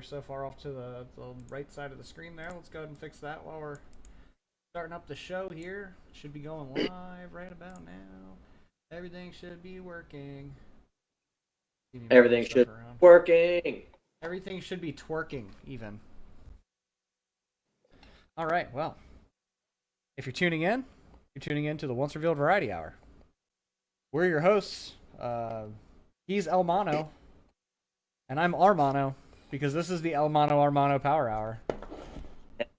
they're so far off to the right side of the screen there. Let's go ahead and fix that while we're starting up the show here. It should be going live right about now. Everything should be working. Everything should be working. Everything should be twerking, even. All right, well, if you're tuning in to the Once Revealed Variety Hour. We're your hosts. He's El Mono, and I'm Armano, because this is the El Mono Armano Power Hour.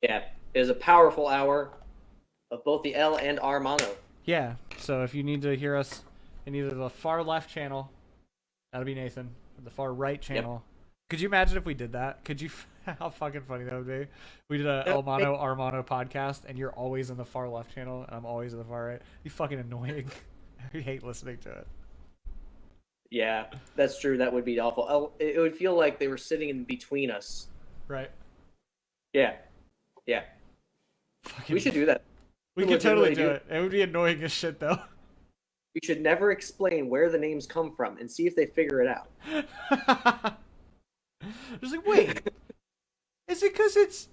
Yeah, it is a powerful hour of both the L and Armano. Yeah, so if you need to hear us in either the far left channel, that'll be Nathan, or the far right channel. Yep. Could you imagine if we did that? Could you? How fucking funny that would be. We did a El Mono Armano podcast, and you're always in the far left channel, and I'm always in the far right. Be fucking annoying. I hate listening to it. Yeah, that's true. That would be awful. It would feel like they were sitting in between us. Right. Yeah. Yeah. We should do that. We could totally do it. It would be annoying as shit, though. We should never explain where the names come from and see if they figure it out. Just like, wait. Is it because it's...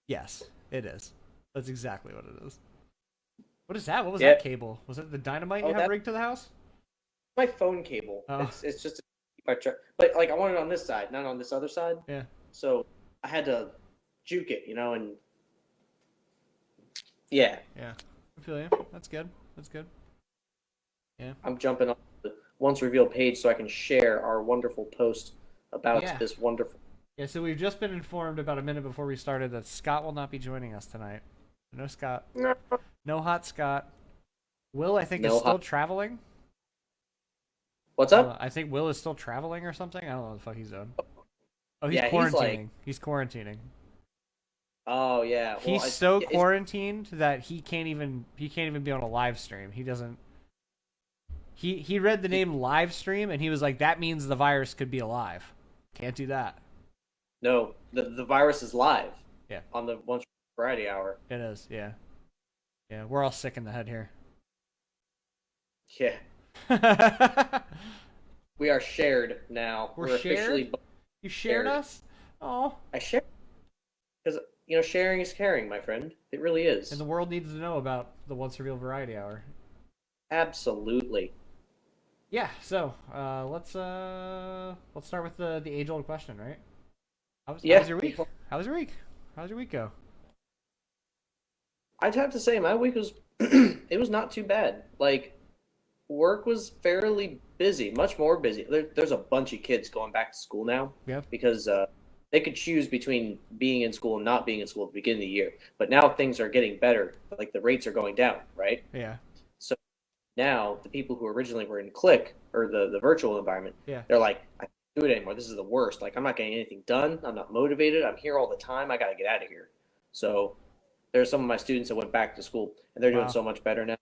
Yes, it is. That's exactly what it is. What is that? What was that cable? Was it the dynamite you have rigged to the house? My phone cable. Oh. It's just but like I want it on this side, not on this other side. Yeah. So I had to juke it, and yeah. Yeah. I feel you. That's good. That's good. Yeah. I'm jumping on the Once Revealed page so I can share our wonderful post about this wonderful. Yeah. So we've just been informed about a minute before we started that Scott will not be joining us tonight. No Scott. No hot Scott. Will, I think, is still traveling. What's up? I think Will is still traveling or something. I don't know what the fuck he's doing. Oh, he's quarantining. He's quarantining. Oh yeah. Well, he's so quarantined that he can't even be on a live stream. He doesn't. He read the name live stream and he was like, that means the virus could be alive. Can't do that. No, the virus is live. Yeah. On the Once Variety Hour. It is. Yeah. Yeah. We're all sick in the head here. Yeah. We are shared now. We're shared? Officially you shared us? Oh. I share. Because, sharing is caring, my friend. It really is. And the world needs to know about the Once Revealed Variety Hour. Absolutely. Yeah, so let's start with the age-old question, right? How was your week? How was your week? How's your week go? I'd have to say my week was it was not too bad. Like, work was fairly busy, much more busy. There's a bunch of kids going back to school now. Yeah. Because they could choose between being in school and not being in school at the beginning of the year. But now things are getting better. Like, the rates are going down, right? Yeah. So now the people who originally were in Click, or the virtual environment, they're like, I can't do it anymore. This is the worst. Like, I'm not getting anything done. I'm not motivated. I'm here all the time. I got to get out of here. So there's some of my students that went back to school, and they're doing so much better now.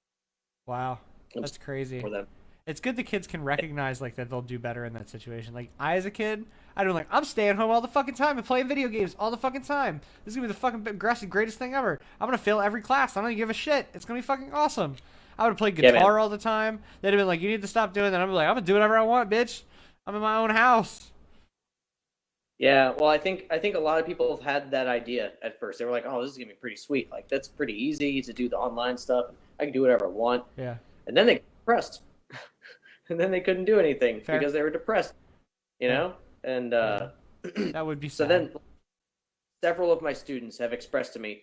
Wow. That's crazy. For them. It's good the kids can recognize like that they'll do better in that situation. Like, I as a kid, I'd be like, I'm staying home all the fucking time and playing video games all the fucking time. This is gonna be the fucking greatest thing ever. I'm gonna fail every class. I don't give a shit. It's gonna be fucking awesome. I would play guitar all the time. They'd have been like, you need to stop doing that. I'm like, I'm gonna do whatever I want, bitch. I'm in my own house. Yeah, well, I think a lot of people have had that idea at first. They were like, oh, this is gonna be pretty sweet. Like, that's pretty easy to do the online stuff. I can do whatever I want. Yeah. And then they got depressed. And then they couldn't do anything because they were depressed, know? And that would be sad. So then several of my students have expressed to me,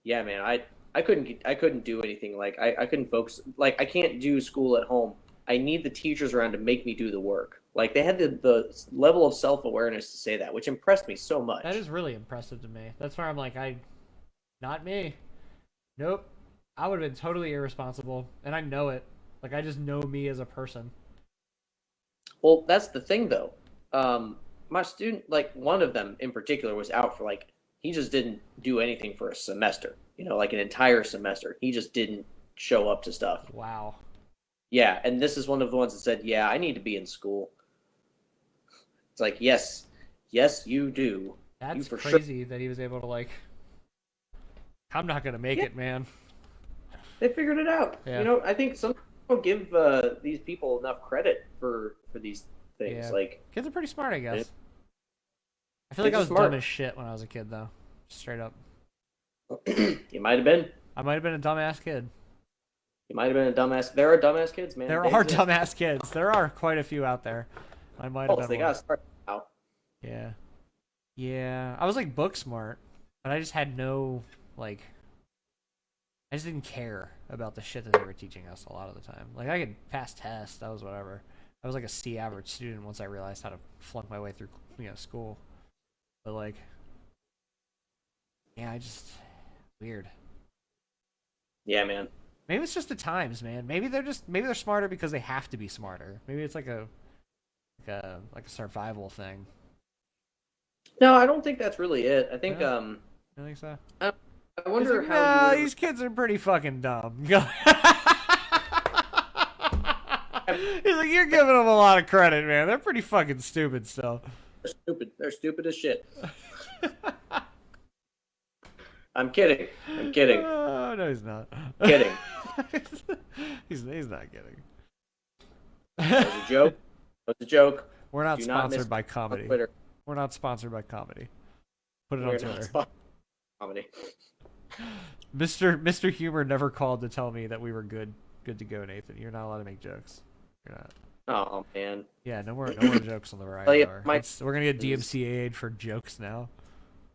yeah, man, I couldn't do anything. Like, I couldn't focus. Like, I can't do school at home. I need the teachers around to make me do the work. Like, they had the level of self-awareness to say that, which impressed me so much. That is really impressive to me. That's where I'm like, not me. Nope. I would have been totally irresponsible, and I know it. Like, I just know me as a person. Well, that's the thing, though. My student, like, one of them in particular was out for, like, he just didn't do anything for a semester. Like an entire semester. He just didn't show up to stuff. Wow. Yeah, and this is one of the ones that said, yeah, I need to be in school. It's like, yes, you do. That's crazy that he was able to, like, I'm not going to make it, man. They figured it out. Yeah. I think some people give these people enough credit for these things. Yeah. Like, kids are pretty smart, I guess. I feel like Kids I are was smart. dumb as shit when I was a kid, though. Straight up. You might have been. I might have been a dumbass kid. You might have been a dumbass. There are dumbass kids, man. There They are exist. dumbass kids. There are quite a few out there. I might have Oh, been they one. gotta start now. Yeah. Yeah. I was like book smart, but I just had no, like, I just didn't care about the shit that they were teaching us a lot of the time. Like, I could pass tests. That was whatever. I was like a C average student once I realized how to flunk my way through, school. But, like, yeah, weird. Yeah, man. Maybe it's just the times, man. Maybe they're smarter because they have to be smarter. Maybe it's like a survival thing. No, I don't think that's really it. I think I think so. I wonder Like, how you these kids are pretty fucking dumb. He's like, you're giving them a lot of credit, man. They're pretty fucking stupid still. They're stupid. They're stupid as shit. I'm kidding. I'm kidding. No, he's not. Kidding. he's not kidding. That was a joke. That was a joke. We're not Do not sponsored miss by on comedy. Twitter. We're not sponsored by comedy. Put it We're on not Twitter. sponsored by comedy. Mr. Humor never called to tell me that we were good to go, Nathan. You're not allowed to make jokes. You're not. Oh man. Yeah, no more jokes on the Oh, Variety yeah, Hour. my- We're gonna get DMCA'd for jokes now.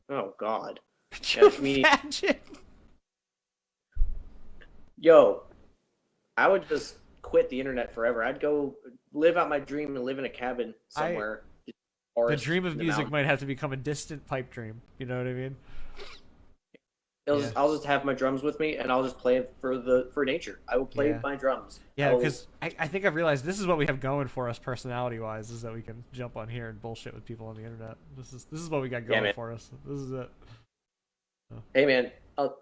Oh god. Could Yeah, you me- imagine? Yo, I would just quit the internet forever. I'd go live out my dream and live in a cabin somewhere. The Forest, dream of in the music mountains. might have to become a distant pipe dream. You know what I mean? I'll just have my drums with me, and I'll just play for nature. I will play Yeah. my drums. Yeah, I will- because I think I've realized this is what we have going for us personality-wise, is that we can jump on here and bullshit with people on the internet. This is what we got going man. for us. This is it. Hey man,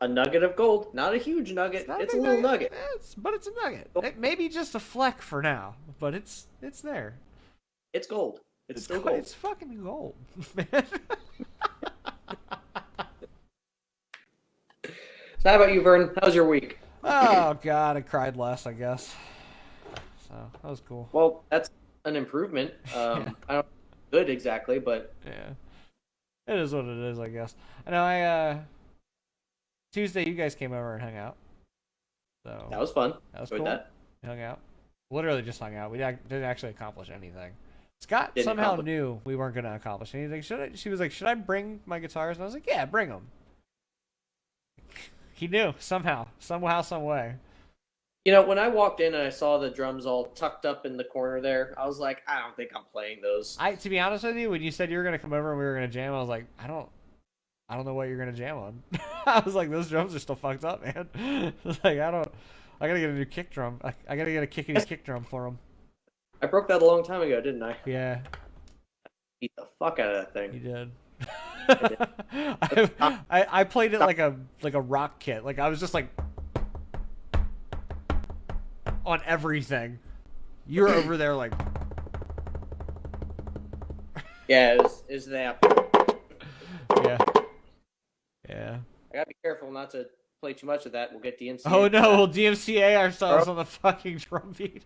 a nugget of gold, not a huge nugget. not It's a big little nugget. but it's a nugget. It may be just a fleck for now, but it's there. It's gold. It's still gold. gold. It's fucking gold, man. So how about you, Vern? How's your week? Oh god, I cried less, I guess. So that was cool. Well, that's an improvement. Yeah. I don't good exactly, but Yeah, it is what it is, I guess. I know. Tuesday, you guys came over and hung out. So that was fun. that was Enjoyed cool. that. We hung out. Literally just hung out. We didn't actually accomplish anything. Scott Didn't somehow accomplish- knew we weren't going to accomplish anything. She was like, should I bring my guitars? And I was like, yeah, bring them. He knew somehow, some way. You know, when I walked in and I saw the drums all tucked up in the corner there, I was like, I don't think I'm playing those. To be honest with you, when you said you were gonna come over and we were gonna jam, I was like, I don't know what you're gonna jam on. I was like, those drums are still fucked up, man. I was like, I gotta get a new kick drum. I gotta get a kickity kick drum for him. I broke that a long time ago, didn't I? Yeah, Beat the fuck out of that you thing. did. I played it like a rock kit. Like I was just like on everything. You were over there like Yeah, it's that. yeah. Yeah. I gotta be careful not to play too much of that. We'll get DMC. Oh no, we'll DMCA ourselves on the fucking drum beat.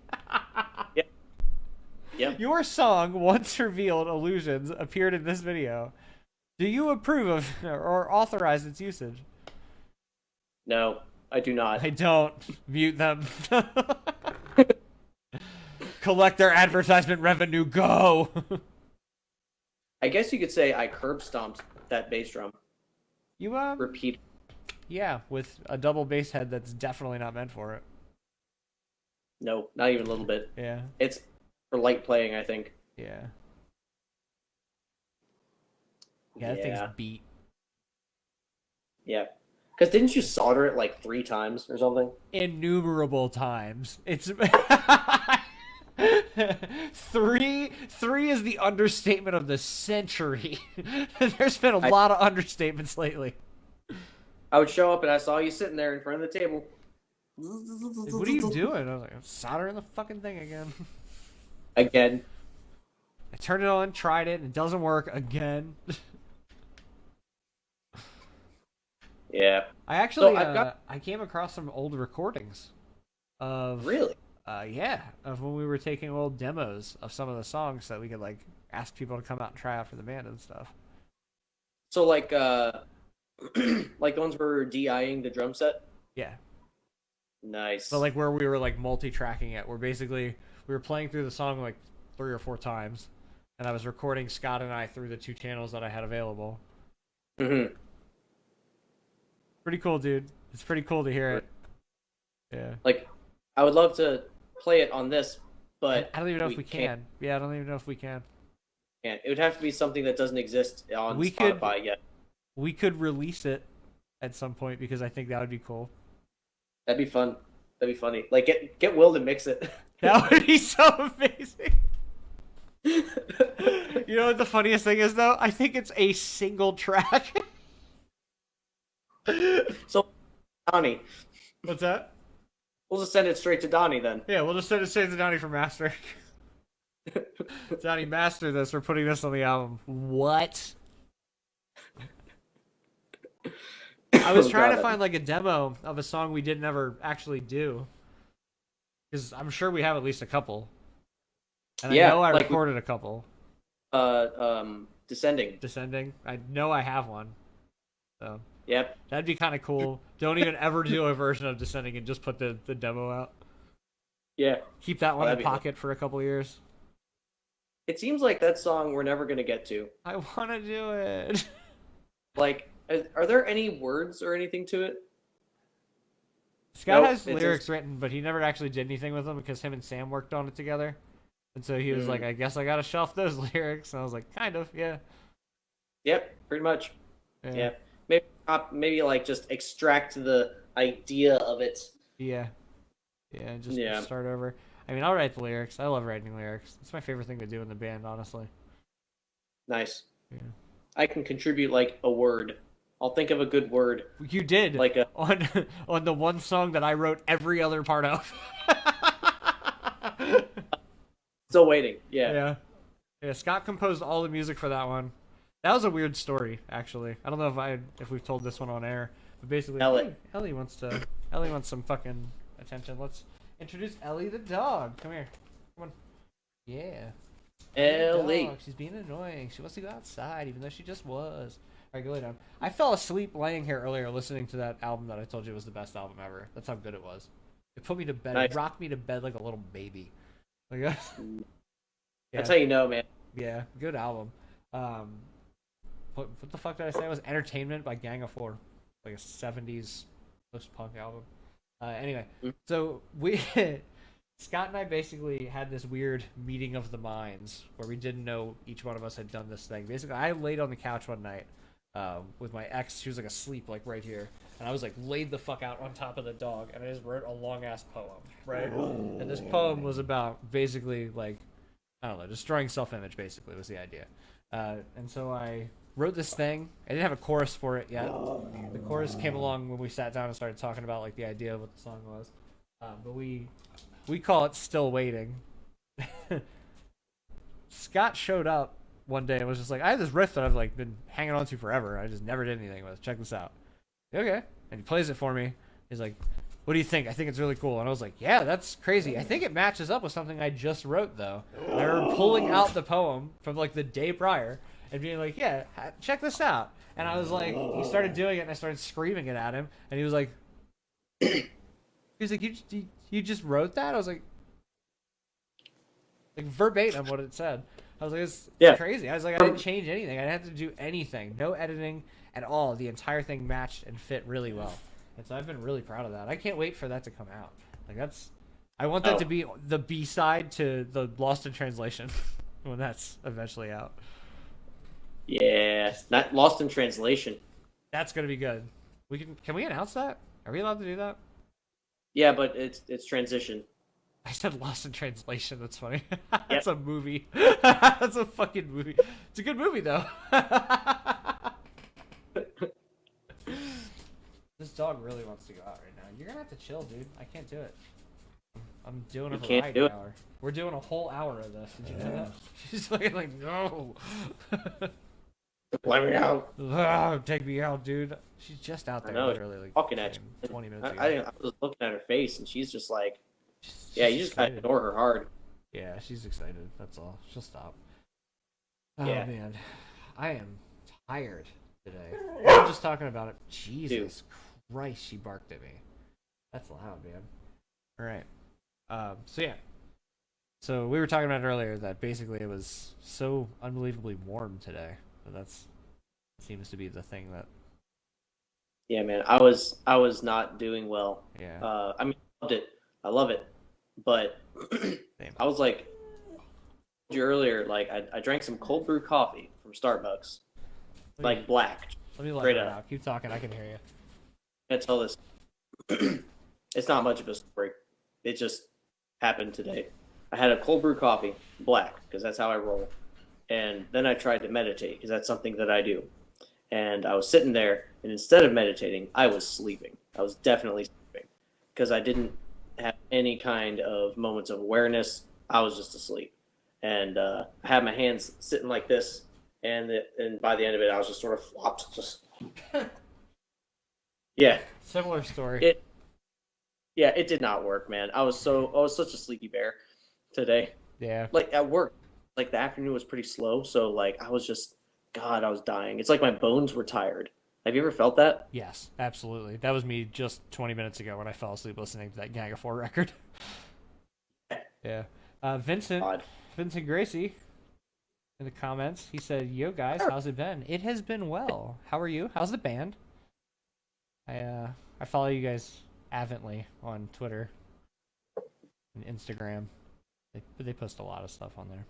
Yep. Your song, once revealed, Illusions, appeared in this video. Do you approve of or authorize its usage? No, I do not. I don't. Mute them. Collect their advertisement revenue. Go. I guess you could say I curb stomped that bass drum. You Repeat. yeah, with a double bass head that's definitely not meant for it. No, not even a little bit. Yeah. It's for light playing, I think. Yeah. Yeah, that thing's beat. Yeah. Because didn't you solder it like 3 times or something? Innumerable times. It's three is the understatement of the century. There's been a lot of understatements lately. I would show up and I saw you sitting there in front of the table. Like, what are you doing? I was like, I'm soldering the fucking thing again. Again. I turned it on, tried it, and it doesn't work again. Yeah. I actually, So I've got- I came across some old recordings of Really? of when we were taking old demos of some of the songs that we could like ask people to come out and try out for the band and stuff. So like like the ones where we're DIing the drum set. Yeah. Nice. But like where we were like multi-tracking it, where basically we were playing through the song like 3 or 4 times, and I was recording Scott and I through the 2 channels that I had available. Mm-hmm. Pretty cool, dude. It's pretty cool to hear it. Yeah. Like, I would love to play it on this, but I don't even know if we can. Yeah, I don't even know if we can. Can't. It would have to be something that doesn't exist on Spotify yet. We could release it at some point because I think that would be cool. That'd be fun. That'd be funny. Like, get Will to mix it. That would be so amazing. You know what the funniest thing is, though? I think it's a single track. So, Donnie. What's that? We'll just send it straight to Donnie then. Yeah, we'll just send it straight to Donnie for mastering. Donnie, master this. We're putting this on the album. What? I was trying to find like a demo of a song we didn't ever actually do, because I'm sure we have at least a couple. And I know I recorded a couple. Descending. Descending. I know I have one. So. Yep. That'd be kind of cool. Don't even ever do a version of Descending and just put the demo out. Yeah. Keep that one in pocket for a couple years. It seems like that song we're never going to get to. I want to do it. Like, are there any words or anything to it? Scott has lyrics written, but he never actually did anything with them because him and Sam worked on it together. And so he was like, I guess I got to shelf those lyrics. And I was like, kind of, yeah. Yep, pretty much. Yeah. Maybe like just extract the idea of it. Yeah. Yeah, just start over. I mean, I'll write the lyrics. I love writing lyrics. It's my favorite thing to do in the band, honestly. Nice. Yeah. I can contribute like a word. I'll think of a good word. You did. Like on the one song that I wrote every other part of. Still waiting. Yeah. Yeah. Yeah, Scott composed all the music for that one. That was a weird story, actually. I don't know if we've told this one on air, but basically, Ellie wants some fucking attention. Let's introduce Ellie the dog. Come here. Come on. Yeah. Ellie. Dog. She's being annoying. She wants to go outside, even though she just was. All right, go lay down. I fell asleep laying here earlier listening to that album that I told you was the best album ever. That's how good it was. It put me to bed. Nice. It rocked me to bed like a little baby. Like, yeah. That's how you know, man. Yeah, good album. What the fuck did I say? It was Entertainment by Gang of Four, like a 70s post-punk album. Anyway, so Scott and I basically had this weird meeting of the minds where we didn't know each one of us had done this thing. Basically, I laid on the couch one night with my ex. She was like asleep, like right here, and I was like laid the fuck out on top of the dog, and I just wrote a long ass poem, right? And this poem was about basically like, I don't know, destroying self-image. Basically, was the idea. And so I wrote this thing. I didn't have a chorus for it yet. The chorus came along when we sat down and started talking about like the idea of what the song was. But we call it Still Waiting. Scott showed up one day and was just like, I have this riff that I've like been hanging on to forever. I just never did anything with it. Check this out. Okay. And he plays it for me. He's like, what do you think? I think it's really cool. And I was like, yeah, that's crazy. I think it matches up with something I just wrote, though. And I remember pulling out the poem from like the day prior and being like, yeah, check this out. And I was like, he started doing it and I started screaming it at him. And he was like, you just wrote that? I was like verbatim what it said. I was like, it's crazy. I was like, I didn't change anything. I didn't have to do anything. No editing at all. The entire thing matched and fit really well. And so I've been really proud of that. I can't wait for that to come out. Like I want that to be the B-side to the Lost in Translation when that's eventually out. Yeah, not Lost in Translation. That's gonna be good. Can we announce that? Are we allowed to do that? Yeah, but it's transition. I said Lost in Translation. That's funny. Yep. That's a movie. That's a fucking movie. It's a good movie though. This dog really wants to go out right now. You're gonna have to chill, dude. I can't do it. I'm doing a variety hour. We're doing a whole hour of this. Did you know that? She's like, no. Let me out. Take me out, dude. She's just out there, literally, like talking at you. 20 minutes ago. I was looking at her face, and she's just like, you just gotta ignore her hard. Yeah, she's excited. That's all. She'll stop. Oh yeah. Man, I am tired. today. We were just talking about it. Jesus Christ, she barked at me. That's loud, man. All right. So yeah. So we were talking about earlier that basically it was so unbelievably warm today. So that seems to be the thing that. Yeah, man. I was not doing well. Yeah. I mean, I loved it. I love it, but I was like you earlier. Like I drank some cold brew coffee from Starbucks, like black. Let me let straight her up. out. Keep talking. I can hear you. I tell this. It's not much of a story. It just happened today. I had a cold brew coffee, black, because that's how I roll. And then I tried to meditate, because that's something that I do. And I was sitting there, and instead of meditating, I was sleeping. I was definitely sleeping, because I didn't have any kind of moments of awareness. I was just asleep. And I had my hands sitting like this, and by the end of it, I was just sort of flopped. Just yeah. Similar story. It did not work, man. I was such a sleepy bear today. Yeah. Like at work, like the afternoon was pretty slow, so like I was just, God, I was dying. It's like my bones were tired. Have you ever felt that? Yes, absolutely. That was me just 20 minutes ago when I fell asleep listening to that Gang of Four record. Yeah. Vincent Gracie in the comments, he said, "Yo guys, how's it been? It has been well. How are you? How's the band?" I follow you guys avidly on Twitter and Instagram. They post a lot of stuff on there.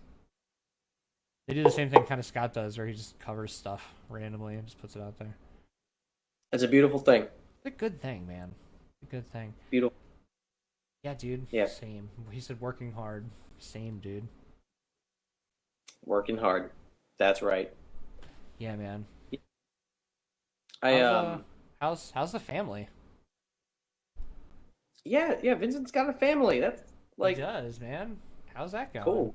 They do the same thing kind of Scott does, where he just covers stuff randomly and just puts it out there. It's a beautiful thing. It's a good thing, man. It's a good thing. Beautiful. Yeah, dude. Yeah. Same. He said working hard. Same, dude. Working hard. That's right. Yeah, man. How's the family? Yeah, Vincent's got a family. That's like He does, man. How's that going? cool.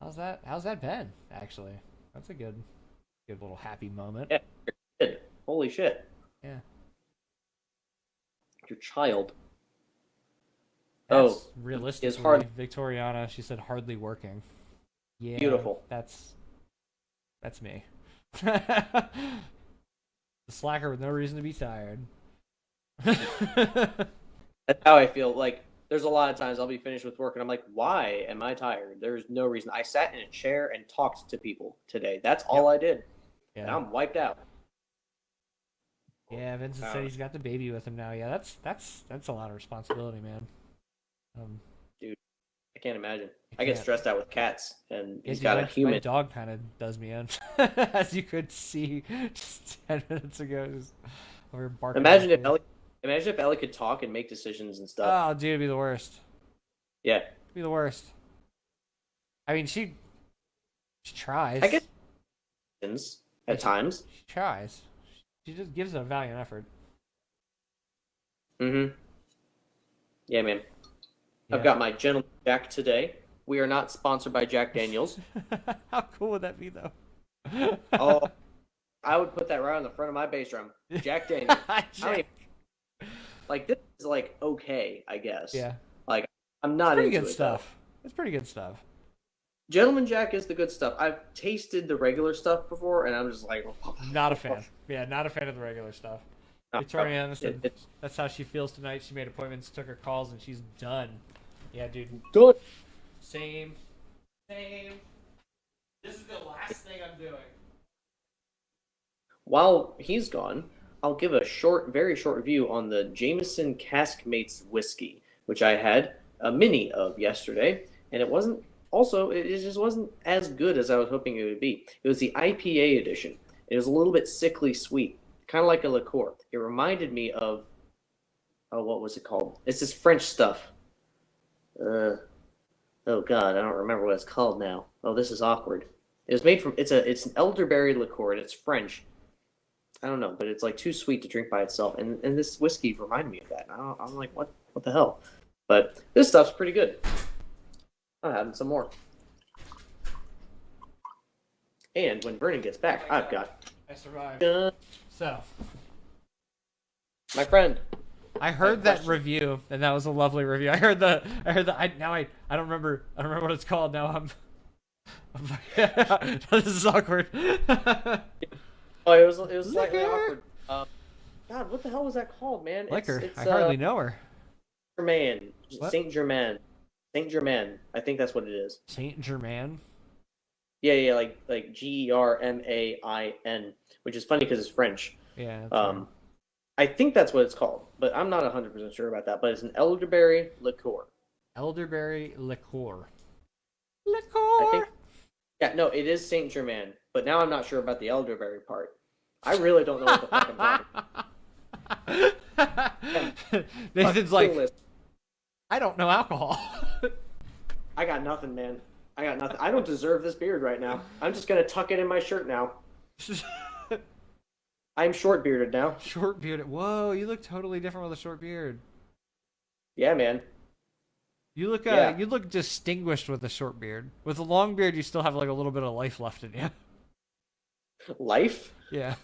How's that been, actually? That's a good little happy moment. Yeah. Good. Holy shit. Yeah. Your child. That's realistically, is hard. Victoriana, she said hardly working. Yeah. Beautiful. That's me. The slacker with no reason to be tired. That's how I feel. Like, there's a lot of times I'll be finished with work and I'm like, why am I tired? There's no reason. I sat in a chair and talked to people today. That's all I did. Yeah. And I'm wiped out. Yeah, Vincent said he's got the baby with him now. Yeah, that's a lot of responsibility, man. Dude, I can't imagine. I get stressed out with cats, and he's dude, got a human. My dog kind of does me in, as you could see just 10 minutes ago. We were barking. Imagine if Ellie could talk and make decisions and stuff. Oh, dude, it'd be the worst. Yeah. It'd be the worst. I mean, she tries. I guess at times. She tries. She just gives it a valiant effort. Mm-hmm. Yeah, man. Yeah. I've got my Gentleman Jack today. We are not sponsored by Jack Daniels. How cool would that be, though? Oh, I would put that right on the front of my bass drum. Jack Daniels. Like, this is, like, okay, I guess. Yeah. Like, I'm not into it. Pretty good stuff. It's pretty good stuff. Gentleman Jack is the good stuff. I've tasted the regular stuff before, and I'm just like... Not a fan. Yeah, not a fan of the regular stuff. Victoria said that's how she feels tonight. She made appointments, took her calls, and she's done. Yeah, dude. Good. Same. This is the last thing I'm doing. While he's gone, I'll give a very short review on the Jameson Caskmates whiskey, which I had a mini of yesterday, and it just wasn't as good as I was hoping it would be. It was the IPA edition. It was a little bit sickly sweet, kind of like a liqueur. It reminded me of, what was it called? It's this French stuff. Oh God, I don't remember what it's called now. Oh, this is awkward. It was made from, it's an elderberry liqueur, and it's French. I don't know, but it's like too sweet to drink by itself. And this whiskey reminded me of that. I'm like, what the hell? But this stuff's pretty good. I'm having some more. And when Vernon gets back, I survived. So, my friend. I heard that review, and that was a lovely review. I heard the. I don't remember what it's called now. I'm this is awkward. Oh, it was slightly Liquor. awkward. God, what the hell was that called, man? Liquor. It's I hardly know her. Germain. What? Saint Germain. Saint Germain. I think that's what it is. Saint Germain. Yeah, yeah, like Germain, which is funny because it's French. Yeah. That's Um, I think that's what it's called, but I'm not 100% sure about that. But it's an elderberry liqueur. elderberry liqueur. I think. Liqueur. Yeah, no, it is Saint Germain, but now I'm not sure about the elderberry part. I really don't know what the fuck I'm talking. Nathan's like, I don't know alcohol. I got nothing, man. I got nothing. I don't deserve this beard right now. I'm just gonna tuck it in my shirt now. I'm short bearded now. Short beard. Whoa, you look totally different with a short beard. Yeah, man. You look Yeah. you look distinguished with a short beard. With a long beard, you still have like a little bit of life left in you. Life? Yeah.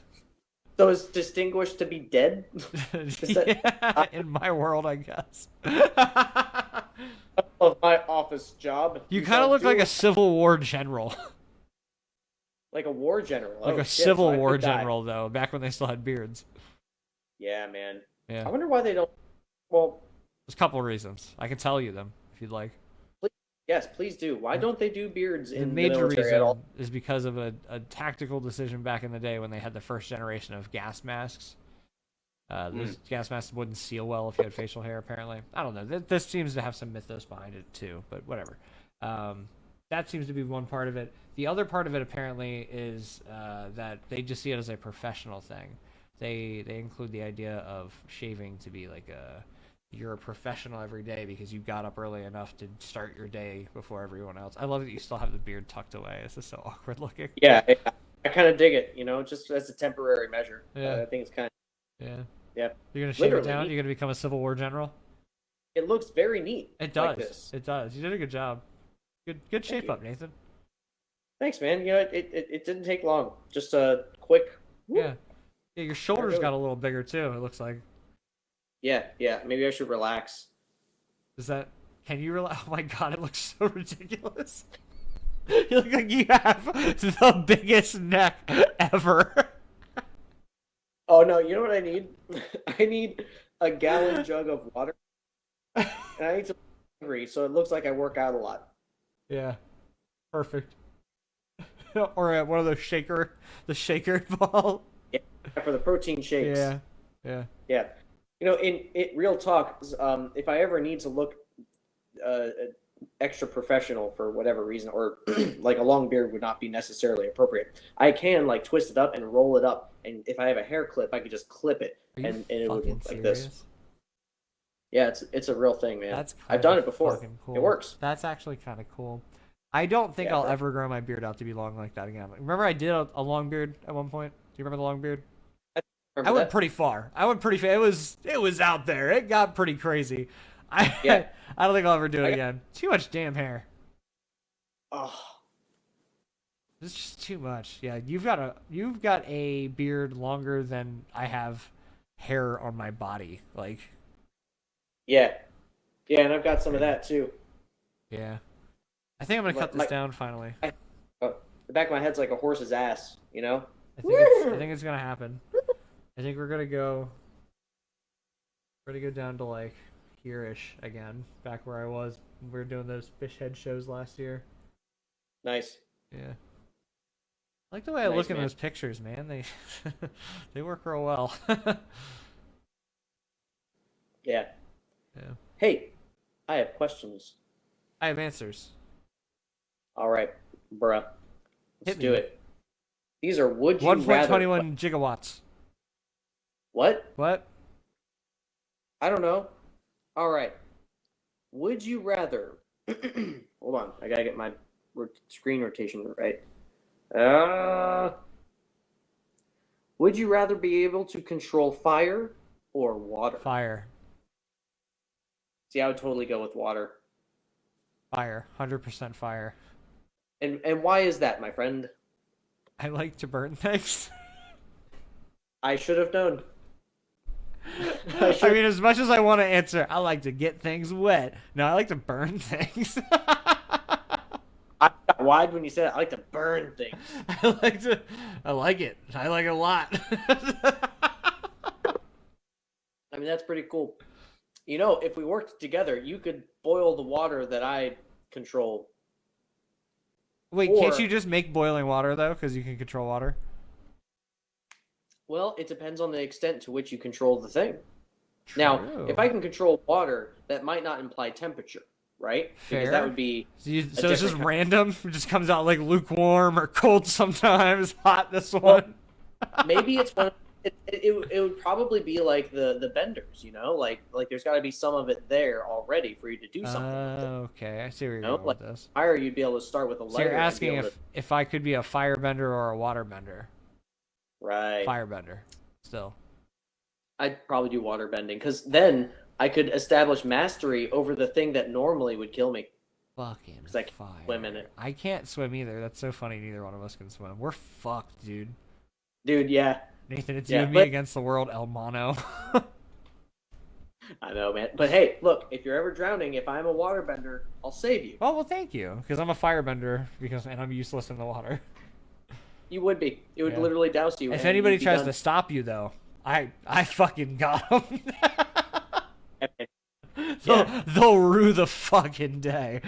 So it's distinguished to be dead? Yeah, in my world, I guess. Of my office job. You kind of look like a Civil War general. like a war general. Like Oh, a shit, Civil so I War could die. general, though, back when they still had beards. Yeah, man. Yeah. I wonder why they don't. Well, There's a couple of reasons. I can tell you them if you'd like. yes, please do. Why don't they do beards The in the major military at all? reason is because of a tactical decision back in the day when they had the first generation of gas masks. Those gas masks wouldn't seal well if you had facial hair, apparently. I don't know. This seems to have some mythos behind it, too, but whatever. That seems to be one part of it. The other part of it, apparently, is that they just see it as a professional thing. They include the idea of shaving to be like you're a professional every day because you got up early enough to start your day before everyone else. I love that you still have the beard tucked away. This is so awkward looking. Yeah, I kind of dig it, just as a temporary measure. Yeah. I think it's kind of. Yeah. Yeah. You're going to shave it Literally. down? You're going to become a Civil War general? It looks very neat. It does. Like this. It does. You did a good job. Good shape you. up, Nathan. Thanks, man. It didn't take long. Just a quick. Whoop. Yeah. Yeah, your shoulders really- got a little bigger too, it looks like. Yeah. Maybe I should relax. Can you relax? Oh my god, it looks so ridiculous. You look like you have the biggest neck ever. Oh no! You know what I need? I need a gallon jug of water, and I need to be hungry, so it looks like I work out a lot. Yeah. Perfect. Or one of those the shaker ball. Yeah, for the protein shakes. Yeah. Yeah. Yeah. In real talk, if I ever need to look extra professional for whatever reason, or like a long beard would not be necessarily appropriate, I can like twist it up and roll it up, and if I have a hair clip, I could just clip it, Are you and it would fucking look like serious? this. Yeah, it's a real thing, man. That's I've done kinda it before. fucking cool. It works. That's actually kind of cool. I don't think Yeah, I'll bro. ever grow my beard out to be long like that again. Remember I did a long beard at one point? Do you remember the long beard? I Remember went that? pretty far. It was out there. It got pretty crazy. Yeah. I don't think I'll ever do it again. Too much damn hair. Oh, It's just too much. Yeah, you've got a beard longer than I have hair on my body. Like, yeah, and I've got some of that too. yeah. I think I'm gonna cut this My- down finally. The back of my head's like a horse's ass, I think it's gonna happen. I think we're gonna go down to like here-ish again, back where I was. We were doing those fish head shows last year. Nice. Yeah. I like the way I Nice, look in man. those pictures, man. They work real well. Yeah. Yeah. Hey, I have questions. I have answers. All right, bruh. Let's Hit do me. it. These are would you rather. 1.21 gigawatts. What? What? I don't know. All right. Would you rather? Hold on, I gotta get my screen rotation right. Would you rather be able to control fire or water? Fire. See, I would totally go with water. Fire. 100% fire. And why is that, my friend? I like to burn things. I should have known. I mean, as much as I want to answer, I like to get things wet. No, I like to burn things. I've got wide when you said it. I like to burn things. I like it. I like it a lot. I mean, that's pretty cool. You know, if we worked together, you could boil the water that I control. Wait, can't you just make boiling water though? Because you can control water. Well, it depends on the extent to which you control the thing. True. Now, if I can control water, that might not imply temperature, right? Fair. Because that would be So it's just random. It just comes out like lukewarm or cold sometimes. Hot this one. Well, maybe it's one. It would probably be like the benders, you know, like there's got to be some of it there already for you to do something. Okay, I see where you're You know? going Like with this. fire, you'd be able to start with a lighter. So you're and be asking able if I could be a firebender or a waterbender. right. Firebender, still. I'd probably do water bending because then I could establish mastery over the thing that normally would kill me. Fucking Because I can't fire. swim in it. I can't swim either. That's so funny. Neither one of us can swim. We're fucked, dude. Dude, yeah. Nathan, it's Yeah, you and me but- against the world, El Mono. I know, man. But hey, look, if you're ever drowning, if I'm a waterbender, I'll save you. Oh well, thank you, because I'm a firebender and I'm useless in the water. You would be. It would Yeah. literally douse you. If and anybody you'd be tries done. to stop you, though, I fucking got them. Yeah. They'll rue the fucking day.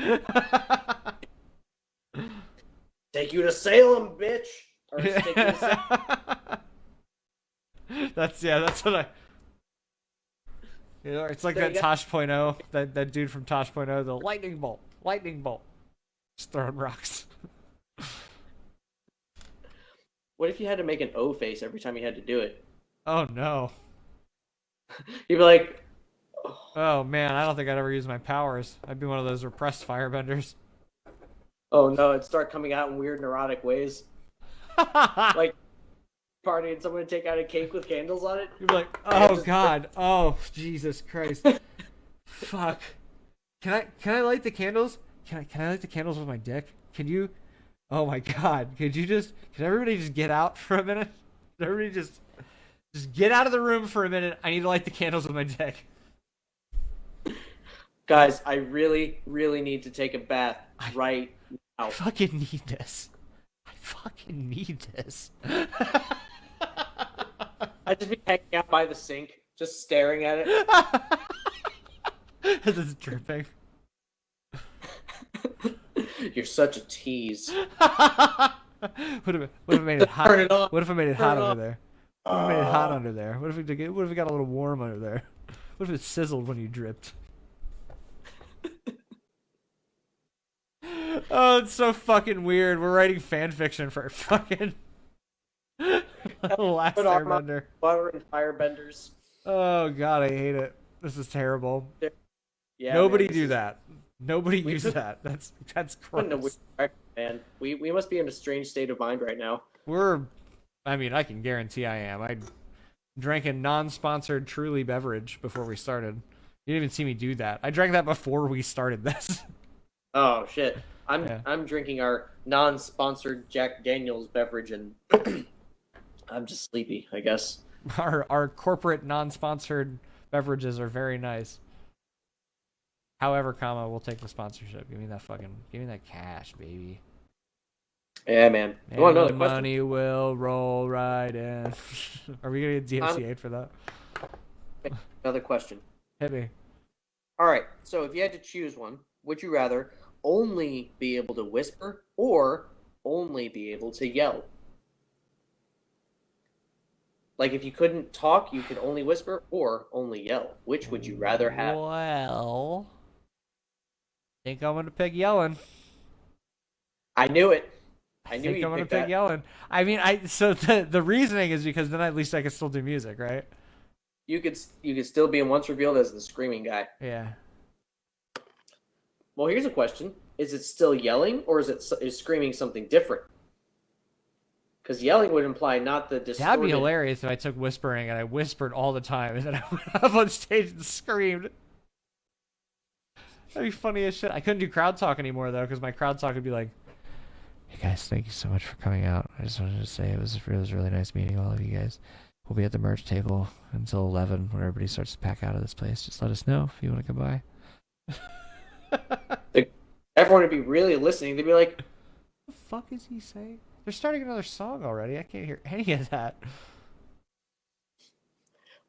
Take you to Salem, bitch. Or take you to Salem. That's what I. You know, it's like So that you got- Tosh.0, that dude from Tosh.0, the lightning bolt, just throwing rocks. What if you had to make an O face every time you had to do it? Oh no. You'd be like, Oh man, I don't think I'd ever use my powers. I'd be one of those repressed firebenders. oh no, it'd start coming out in weird neurotic ways. Like, party and someone would take out a cake with candles on it. You'd be like, oh god, oh Jesus Christ, fuck. Can I light the candles? Can I light the candles with my dick? Can you? Oh my god, can everybody just get out for a minute? Can everybody just get out of the room for a minute? I need to light the candles with my dick. Guys, I really, really need to take a bath right I now. fucking need this. I fucking need this. I'd just be hanging out by the sink, just staring at it. As it's dripping. You're such a tease. What if I made it hot? Turn it off. What if I made it Turn hot it under off. there? What if I made it hot under there? What if we got a little warm under there? What if it sizzled when you dripped? Oh, it's so fucking weird. We're writing fan fiction for fucking Last Put armor, Airbender. water, and firebenders. Oh god, I hate it. This is terrible. Yeah, Nobody man, do that. Nobody We use took- that. That's we're in a gross. weird direction, man. We must be in a strange state of mind right now. I mean, I can guarantee I am. I drank a non-sponsored Truly beverage before we started. You didn't even see me do that. I drank that before we started this. Oh shit. Yeah. I'm drinking our non-sponsored Jack Daniels beverage and I'm just sleepy, I guess. Our corporate non-sponsored beverages are very nice. However, we'll take the sponsorship. Give me that cash, baby. Yeah, man. You And want the another question? money will roll right in. Are we gonna get DMCA'd for that? Another question. Hit me. All right. So if you had to choose one, would you rather only be able to whisper or only be able to yell? Like if you couldn't talk, you could only whisper or only yell. Which would you rather have? Well, I think I'm gonna pick yelling. I knew it. I I knew think you'd I'm gonna pick pick that. yelling. I mean, so the reasoning is because then at least I can still do music, right? You could still be in once revealed as the screaming guy. Yeah. Well, here's a question: is it still yelling, or is screaming something different? Because yelling would imply not the distorted. That'd be hilarious if I took whispering and I whispered all the time and then I went up on stage and screamed. That'd be funny as shit. I couldn't do crowd talk anymore though, because my crowd talk would be like, "Hey guys, thank you so much for coming out. I just wanted to say it was really nice meeting all of you guys. We'll be at the merch table until 11 when everybody starts to pack out of this place. Just let us know if you want to come by." Everyone would be really listening. They'd be like, fuck is he saying? They're starting another song already. I can't hear any of that.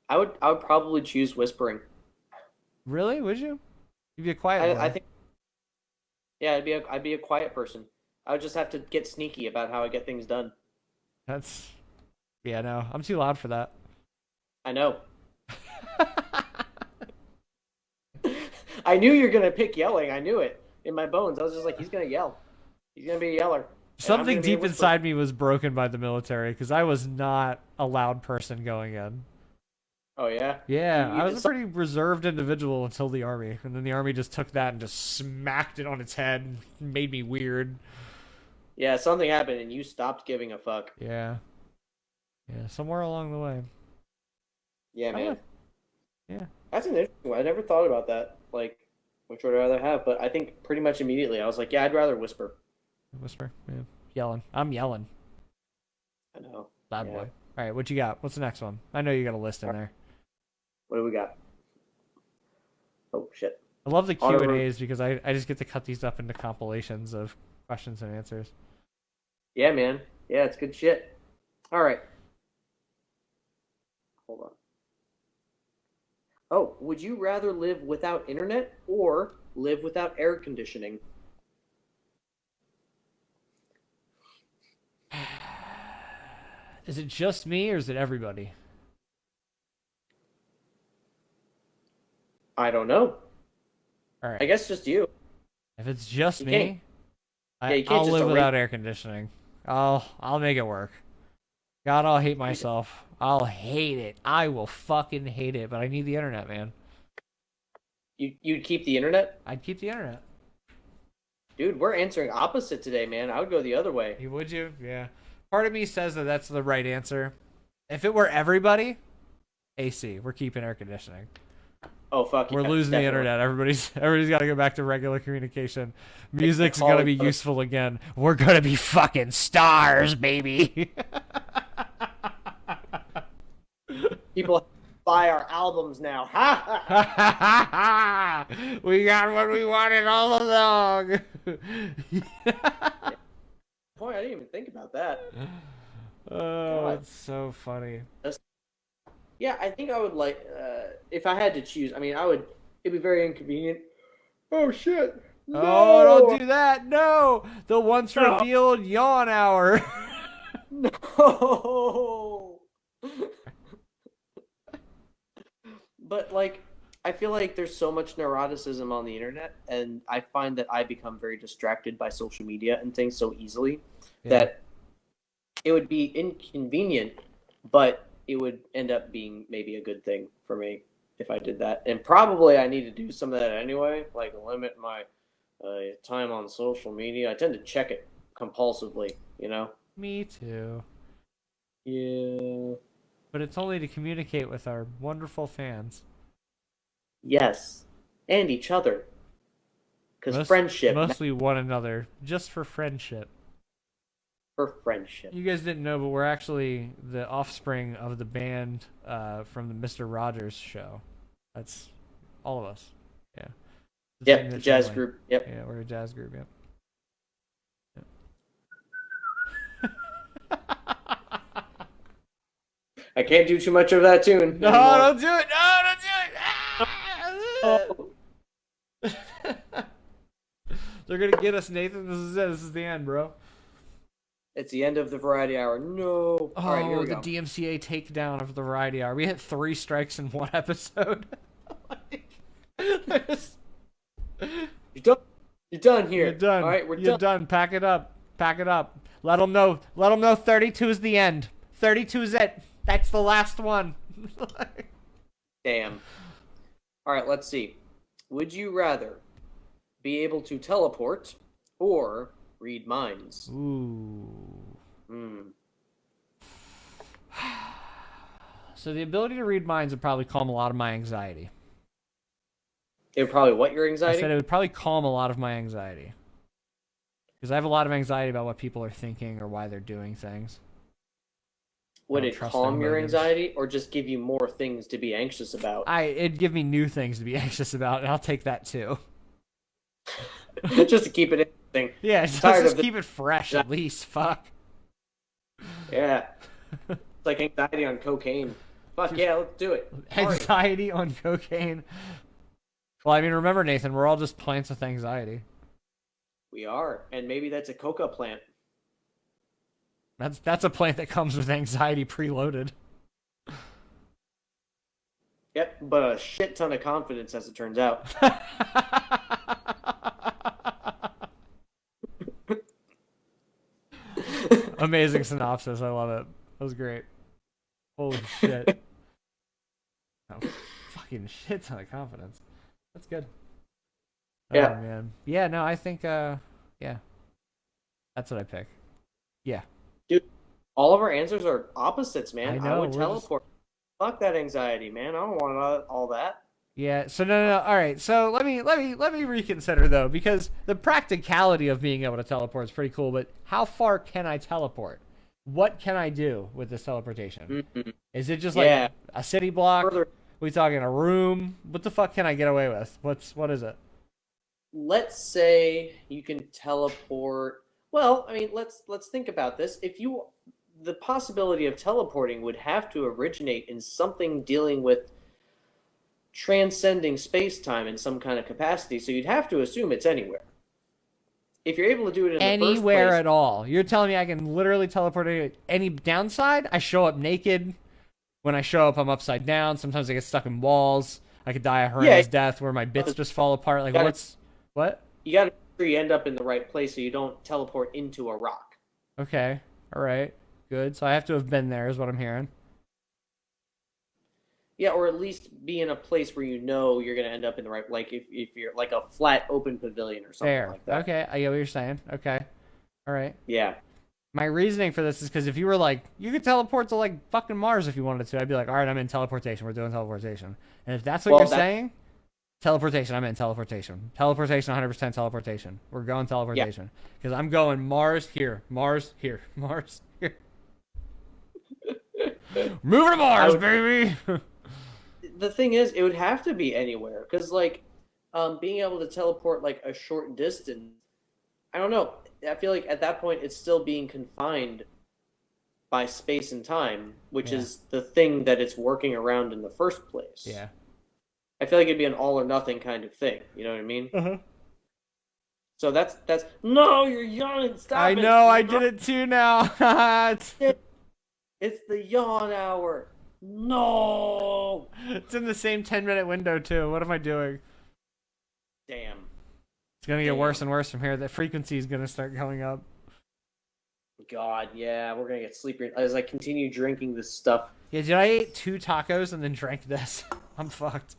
I would probably choose whispering. Really? Would you? You'd be a quiet boy. I think yeah, I'd be a quiet person. I would just have to get sneaky about how I get things done. That's yeah, no. I'm too loud for that. I know. I knew you were gonna pick yelling. I knew it in my bones. I was just like, he's gonna yell. He's gonna be a yeller. Something deep inside me was broken by the military because I was not a loud person going in. Oh yeah. Yeah, I was a pretty reserved individual until the army, and then the army just took that and just smacked it on its head and made me weird. Yeah, something happened and you stopped giving a fuck. Yeah. Yeah, somewhere along the way. Yeah, man. Yeah. That's an interesting one. I never thought about that. Like, which would I rather have? But I think pretty much immediately I was like, yeah, I'd rather whisper. Whisper. Yeah. Yelling. I'm yelling. I know. Loud boy. All right, what you got? What's the next one? I know you got a list in there. What do we got? Oh, shit. I love the Q&As because I just get to cut these up into compilations of questions and answers. Yeah, man. Yeah, it's good shit. All right. Hold on. Oh, would you rather live without internet or live without air conditioning? Is it just me or is it everybody? I don't know. All right. I guess just you. If it's just me, you can't I'll just live without air conditioning. I'll make it work. God, I'll hate myself. I'll hate it. I will fucking hate it, but I need the internet, man. You'd keep the internet? I'd keep the internet. Dude, we're answering opposite today, man. I would go the other way. Would you? Yeah. Part of me says that that's the right answer. If it were everybody, AC. We're keeping air conditioning. Oh fuck! We're losing the internet. Everybody's got to go back to regular communication. Music's gonna be useful again. We're gonna be fucking stars, baby. People buy our albums now. We got what we wanted all along. Boy, I didn't even think about that. Oh, it's so funny. Yeah, I think I would like, if I had to choose, I mean, it'd be very inconvenient. Oh, shit. No! Oh, don't do that. No. The once revealed yawn hour. No. But, like, I feel like there's so much neuroticism on the internet, and I find that I become very distracted by social media and things so easily that it would be inconvenient, but it would end up being maybe a good thing for me if I did that. And probably I need to do some of that anyway, like limit my time on social media. I tend to check it compulsively, you know? Me too. Yeah. But it's only to communicate with our wonderful fans. Yes. And each other. Because friendship. Mostly one another. Just for friendship. For friendship. You guys didn't know, but we're actually the offspring of the band from the Mr. Rogers show. That's all of us. Yeah. Yep, the jazz group. Yep. Yeah, we're a jazz group, yep. I can't do too much of that tune. No, anymore. don't do it! No, don't do it! They're gonna get us, Nathan. This is it. This is the end, bro. It's the end of the variety hour. No. All right, here we the go. DMCA takedown of the variety hour. We hit 3 strikes in one episode. You're done. You're done here. You're done. All right, You're done. Pack it up. Pack it up. Let them know. Let them know 32 is the end. 32 is it. That's the last one. Damn. All right, let's see. Would you rather be able to teleport or read minds? Ooh. Hmm. So the ability to read minds would probably calm a lot of my anxiety. It would probably what your I anxiety? said it would probably calm a lot of my anxiety. Because I have a lot of anxiety about what people are thinking or why they're doing things. Would it calm your anxiety or just give you more things to be anxious about? It'd give me new things to be anxious about, and I'll take that too. Just to keep it in. thing. Yeah, I'm tired just of this. keep it fresh at least. Fuck. Yeah. It's like anxiety on cocaine. Fuck yeah, let's do it. Party. Anxiety on cocaine. Well, I mean, remember, Nathan, we're all just plants with anxiety. We are, and maybe that's a coca plant. That's a plant that comes with anxiety preloaded. Yep, but a shit ton of confidence, as it turns out. Amazing synopsis. I love it. That was great. Holy shit. Oh, fucking shit ton of confidence. That's good. Yeah. Oh, man. Yeah, no, I think, yeah. That's what I pick. Yeah. Dude, all of our answers are opposites, man. I know, would teleport. Fuck that anxiety, man. I don't want all that. Yeah, so no. All right, so let me reconsider though, because the practicality of being able to teleport is pretty cool. But how far can I teleport? What can I do with this teleportation? Mm-hmm. Is it just like a city block? Further, We talking a room? What the fuck can I get away with? What is it? let's say you can teleport. Well, I mean, let's think about this. The possibility of teleporting would have to originate in something dealing with transcending space-time in some kind of capacity, so you'd have to assume it's anywhere. If you're able to do it in the first Anywhere place, at all? You're telling me I can literally teleport any downside? I show up naked. When I show up, I'm upside down. Sometimes I get stuck in walls. I could die a horrendous death where my bits just fall apart. Like, what? You gotta make sure you end up in the right place so you don't teleport into a rock. Okay. All right. Good. So I have to have been there is what I'm hearing. Yeah, or at least be in a place where you know you're going to end up in the right, like if you're like a flat open pavilion or something like that. Okay, I get what you're saying. Okay. All right. Yeah. My reasoning for this is because if you were like, you could teleport to like fucking Mars if you wanted to, I'd be like, all right, I'm in teleportation. We're doing teleportation. And if that's what you're saying, teleportation, I'm in teleportation. Teleportation, 100% teleportation. We're going teleportation. Because I'm going Mars here, Mars here, Mars here. Moving to Mars, baby! The thing is, it would have to be anywhere. Because, like, being able to teleport, like, a short distance, I don't know. I feel like at that point it's still being confined by space and time, which is the thing that it's working around in the first place. Yeah. I feel like it'd be an all or nothing kind of thing. You know what I mean? Uh-huh. So that's no, you're yawning. Stop it. I know, I did it too now. It's the yawn hour. No. It's in the same 10-minute window too. What am I doing? Damn. It's gonna get worse and worse from here. The frequency is gonna start going up. God, yeah, we're gonna get sleepier as I continue drinking this stuff. Yeah, did I eat 2 tacos and then drank this? I'm fucked.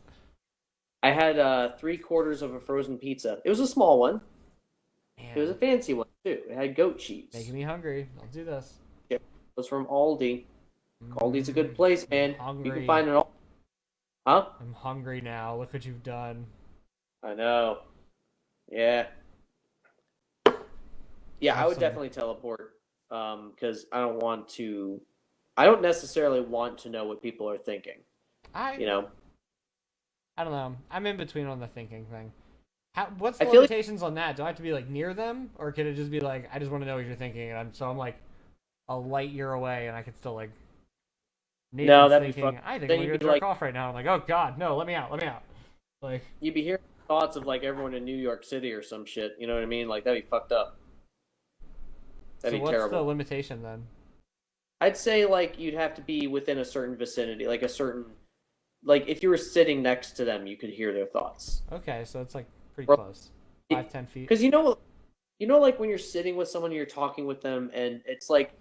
I had 3/4 of a frozen pizza. It was a small one. Man. It was a fancy one too. It had goat cheese. Making me hungry. I'll do this. It was from Aldi. Aldi's a good place, man. Hungry. You can find it all. Huh? I'm hungry now. Look what you've done. I know. Yeah. Yeah, I would definitely teleport. Because I don't necessarily want to know what people are thinking. You know? I don't know. I'm in between on the thinking thing. What's the I feel limitations on that? Do I have to be like near them, or can it just be like I just want to know what you're thinking, and I'm like a light year away, and I can still like. No, that'd be thinking, fun. I think Then I'm you'd gonna be jerk like, off right now. I'm like, oh god, no, let me out. Like you'd be hearing thoughts of like everyone in New York City or some shit. You know what I mean? Like that'd be fucked up. That'd be terrible. What's the limitation then? I'd say like you'd have to be within a certain vicinity, like a certain, like if you were sitting next to them, you could hear their thoughts. Okay, so it's like pretty close, 5-10 feet. Because you know, like when you're sitting with someone, you're talking with them, and it's like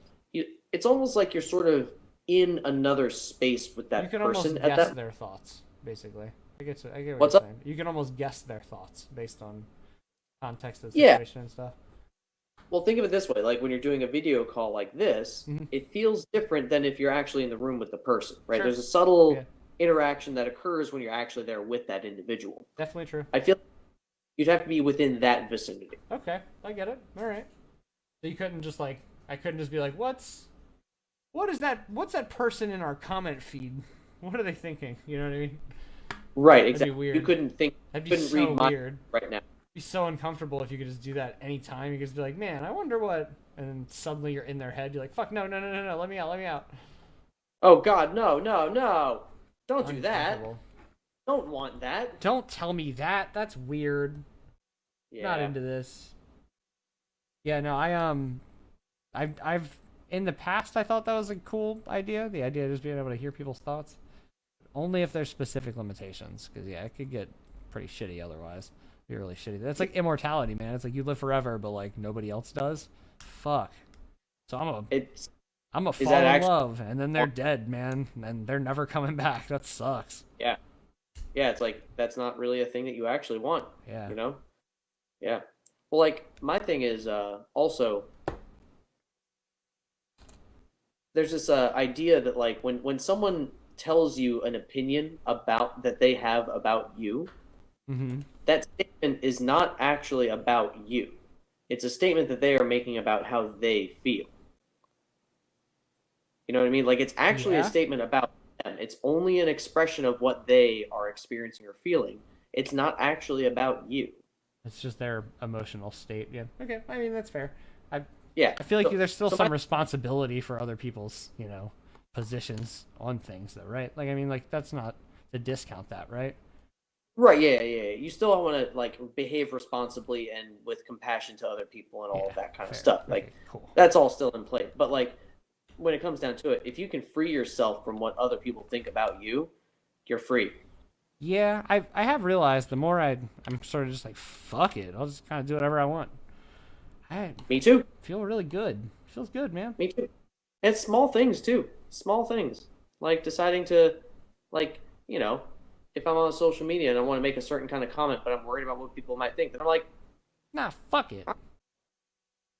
it's almost like you're sort of in another space with that person. You can almost guess their thoughts, basically. I get what What's you're up? saying. You can almost guess their thoughts based on context of the situation and stuff. Well, think of it this way: like when you're doing a video call like this, it feels different than if you're actually in the room with the person, right? Sure. There's a subtle interaction that occurs when you're actually there with that individual. Definitely true. I feel you'd have to be within that vicinity. Okay, I get it. All right. So you couldn't just like, I couldn't just be like, what's that person in our comment feed? What are they thinking? You know what I mean? Right, That'd exactly. be weird. You couldn't think. That'd be couldn't so read weird. right now. be so uncomfortable if you could just do that anytime. You could just be like, man, I wonder what, and then suddenly you're in their head. You're like, fuck, no, no, no, no, no, let me out, let me out. Oh God, no, no, no! Don't do that. Uncomfortable. Don't want that. Don't tell me that. That's weird. Yeah. Not into this. Yeah, no, I've in the past I thought that was a cool idea. The idea of just being able to hear people's thoughts, only if there's specific limitations. Because yeah, it could get pretty shitty otherwise. Be really shitty. That's like immortality, man. It's like you live forever, but like nobody else does. Fuck. So I'm a fall in love, and then they're dead, man, and they're never coming back. That sucks. Yeah. Yeah, it's like that's not really a thing that you actually want. Yeah. You know? Yeah. Well, like my thing is also there's this idea that like when someone tells you an opinion about that they have about you, that statement is not actually about you. It's a statement that they are making about how they feel. You know what I mean? Like it's actually a statement about them. It's only an expression of what they are experiencing or feeling. It's not actually about you. It's just their emotional state. Yeah. Okay. I mean, that's fair. I feel like So- there's still so some my- responsibility for other people's, positions on things, though, right? Like, I mean, like that's not to discount that, right? Right, yeah. You still want to like behave responsibly and with compassion to other people and all of that kind of fair. stuff. Okay, Like cool. that's all still in play. But like when it comes down to it, if you can free yourself from what other people think about you, you're free. Yeah, I have realized the more I'm sort of just like, fuck it. I'll just kind of do whatever I want. I Me too. feel really good. Feels good, man. Me too. And small things too. Small things. Like deciding to like, if I'm on social media and I want to make a certain kind of comment, but I'm worried about what people might think, then I'm like, Nah, fuck it.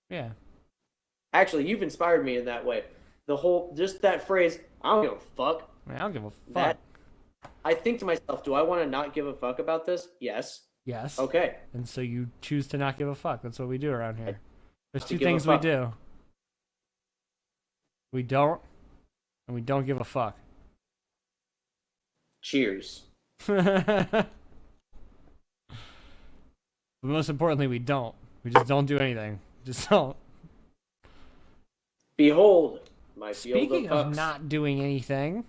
Yeah. actually, you've inspired me in that way. Just that phrase, I don't give a fuck. Man, I don't give a fuck. That I think to myself, do I want to not give a fuck about this? Yes. Yes. Okay. And so you choose to not give a fuck. That's what we do around here. There's two give a things we fuck. do. We don't, and we don't give a fuck. Cheers. But most importantly, we don't. We just don't do anything. Just don't. Behold, my field Speaking of of fucks. not doing anything,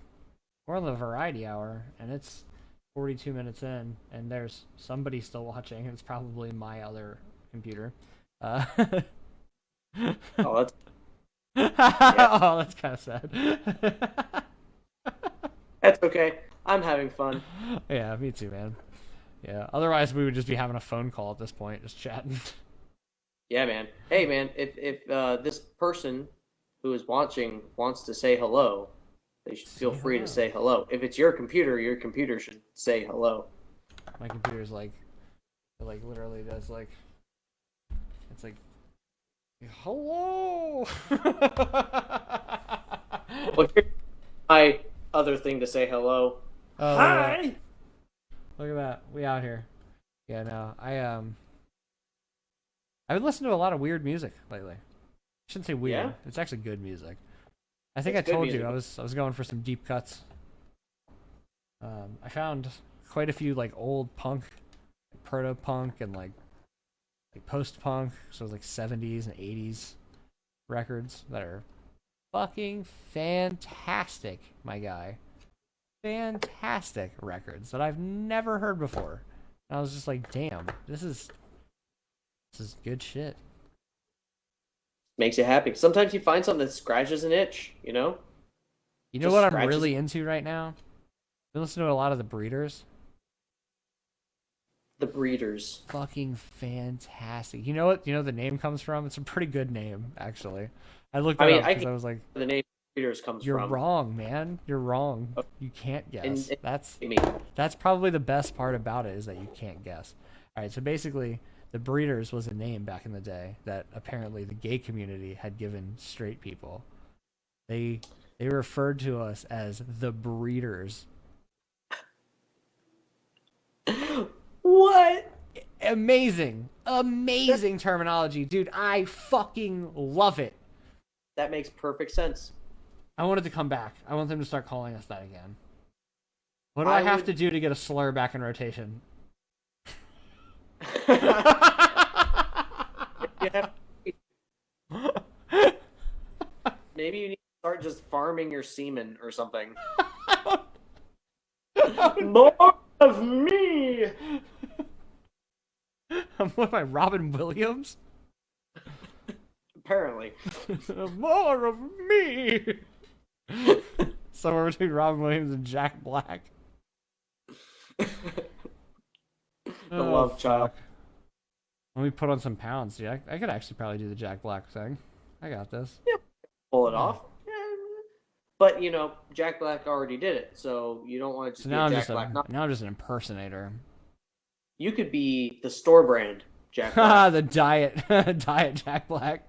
we're on the variety hour, and it's 42 minutes in, and there's somebody still watching. It's probably my other computer. Oh, that's Oh, that's kind of sad. that's okay. I'm having fun. Yeah, me too, man. Yeah, otherwise we would just be having a phone call at this point, just chatting. Yeah, man. Hey, man. If this person who is watching wants to say hello, they should feel free to say hello. If it's your computer should say hello. My computer's like, it like literally does like, it's like, hello. Well, here's my other thing to say hello. Oh, Hi. Look at that. We out here. Yeah, no. I've been listening to a lot of weird music lately. I shouldn't say weird. Yeah? It's actually good music. I think It's I good told music. you I was going for some deep cuts. I found quite a few like old punk, proto punk, and like post punk, so it was like 70s and 80s records that are fucking fantastic, my guy. Fantastic records that I've never heard before. And I was just like, damn, this is good shit. Makes you happy. Sometimes you find something that scratches an itch, You know Just what I'm scratches- really into right now? I've been listening to a lot of the Breeders. The Breeders. Fucking fantastic. You know what? You know the name comes from? It's a pretty good name, actually. I looked it up because I was like, The name Breeders comes you're from. wrong, man. You're wrong. You can't guess. And- That's Me. That's probably the best part about it is that you can't guess. All right, so basically, the Breeders was a name back in the day that apparently the gay community had given straight people. They referred to us as the Breeders. What? Amazing terminology, dude. I fucking love it. That makes perfect sense. I want it to come back. I want them to start calling us that again. What do I I have would- to do to get a slur back in rotation? Yeah. Maybe you need to start just farming your semen or something. More of me. I'm with my Robin Williams. Apparently. More of me. Somewhere between Robin Williams and Jack Black. The love child. Let me put on some pounds, dude. I could actually probably do the Jack Black thing. I got this. Yeah. Pull it off. Yeah. But, you know, Jack Black already did it, so you don't want to just be Jack Black. Now I'm just an impersonator. You could be the store brand Jack Black. The diet Jack Black.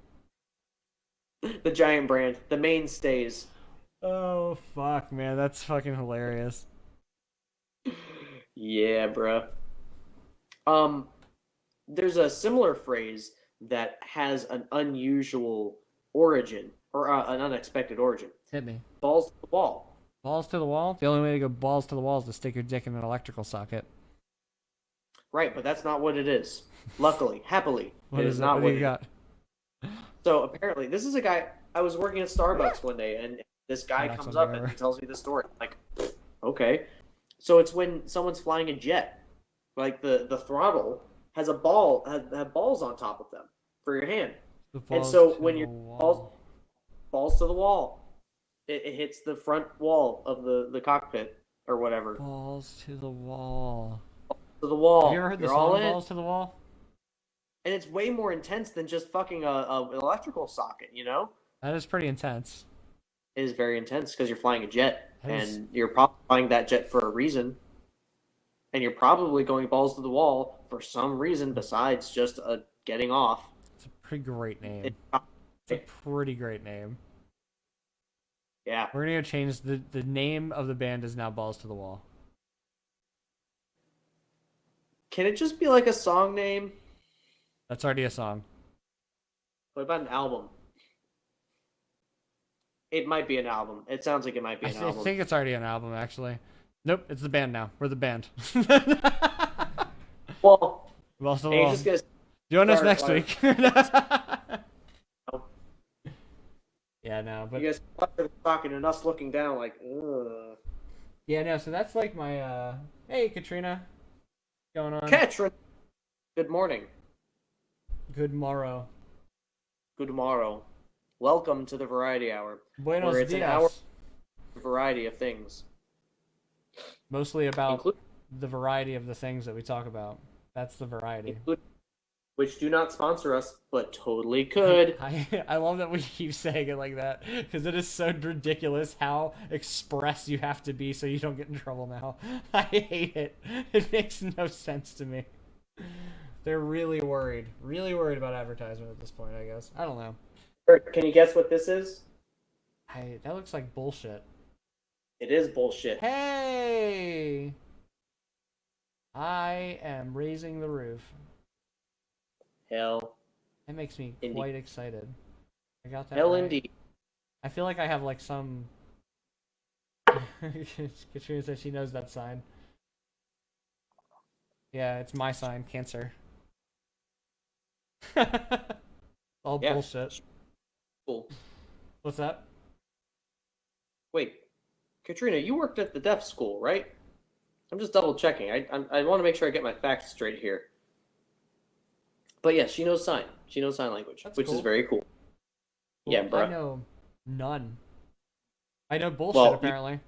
The giant brand. The mainstays. Oh, fuck, man. That's fucking hilarious. Yeah, bruh. There's a similar phrase that has an unusual origin, or an unexpected origin. Hit me. Balls to the wall. Balls to the wall? The only way to go balls to the wall is to stick your dick in an electrical socket. Right, but that's not what it is. Luckily, happily, What it is is it? not What what do you it got? is. So apparently, this is a guy. I was working at Starbucks one day, and this guy That's comes up and he tells me the story. I'm like, okay. So it's when someone's flying a jet, like the throttle has a ball, have balls on top of them for your hand. And so when your balls to the wall, it hits the front wall of the cockpit or whatever. Balls to the wall. To the wall. Have you ever heard the You're song Balls to the Wall? And it's way more intense than just fucking an electrical socket, you know? That is pretty intense. It is very intense because you're flying a jet, That is- and you're probably flying that jet for a reason. And you're probably going balls to the wall for some reason besides just getting off. It's a pretty great name. It's a pretty great name. Yeah. We're gonna change the name of the band is now Balls to the Wall. Can it just be like a song name? That's already a song. What about an album? It might be an album. It sounds like it might be an I album. think it's already an album, actually. Nope, it's the band now. We're the band. Well, Balls to the you're Wall. just gonna Join us start, next like- week. Yeah, no, but you guys are talking and us looking down like, ugh. yeah, no. So that's like my. Hey, Katrina, what's going on? Katrin, good morning. Good morrow. Good morrow. Welcome to the Variety Hour, Buenos where it's dias. an hour variety of things. Mostly about Include- the variety of the things that we talk about. That's the variety. Which do not sponsor us, but totally could. I love that we keep saying it like that because it is so ridiculous how express you have to be so you don't get in trouble now. I hate it. It makes no sense to me. They're really worried about advertisement at this point, I guess. I don't know. Can you guess what this is? That looks like bullshit. It is bullshit. Hey! I am raising the roof. Hell. That makes me Indeed. quite excited. I got that Hell right. indeed. I feel like I have like some... Katrina said she knows that sign. Yeah, it's my sign, Cancer. All Yeah. bullshit. Cool. What's that? Wait, Katrina, you worked at the deaf school, right? I'm just double checking. I want to make sure I get my facts straight here. But yeah, she knows sign. She knows sign language, That's which cool. is very cool. Well, Yeah, bruh. I know none. I know bullshit, Well, apparently. I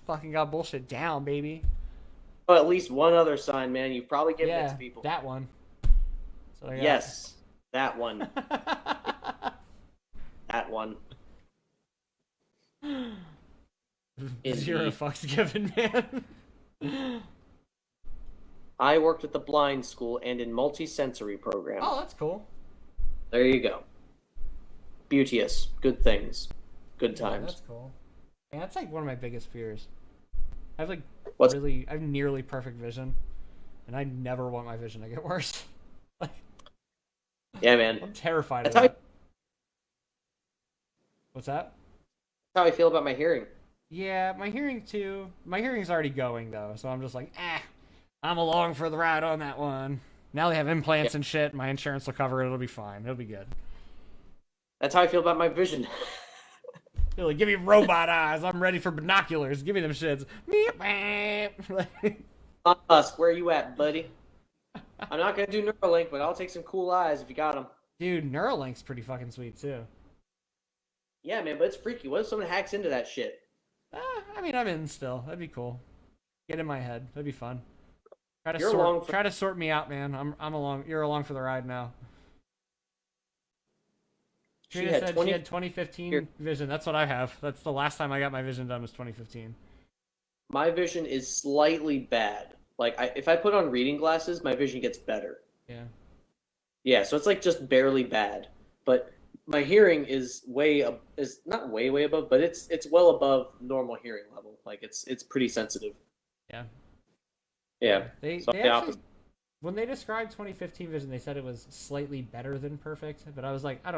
fucking got bullshit down, baby. Well, at least one other sign, man. You've probably given it Yeah, to people. that one. So I got. Yes, that one. That one. Zero Indeed. fucks given, man. I worked at the blind school and in multi-sensory programs. Oh, that's cool. There you go. Beauteous. Good things. Good Yeah, times. that's cool. Man, that's like one of my biggest fears. I have like What's- I have nearly perfect vision, and I never want my vision to get worse. Like, Yeah, man. I'm terrified of That's that. What's that? how I feel about my hearing. Yeah, my hearing too. My hearing's already going though, so I'm just like, I'm along for the ride on that one. Now they have implants Yeah. and shit. My insurance will cover it. It'll be fine. It'll be good. That's how I feel about my vision. They're like, give me robot eyes. I'm ready for binoculars. Give me them shits. Musk, where you at, buddy? I'm not gonna do Neuralink, but I'll take some cool eyes if you got them. Dude, Neuralink's pretty fucking sweet too. Yeah, man, but it's freaky. What if someone hacks into that shit? I mean, I'm in still. That'd be cool. Get in my head. That'd be fun. Try to sort me out, man. I'm along. You're along for the ride now. She said she had 2015 vision. That's what I have. That's the last time I got my vision done was 2015. My vision is slightly bad. Like, if I put on reading glasses, my vision gets better. Yeah. Yeah, so it's like just barely bad. But my hearing is is not way above, but it's well above normal hearing level. Like it's pretty sensitive. Yeah. Yeah. They actually, when they described 2015 vision, they said it was slightly better than perfect. But I was like, I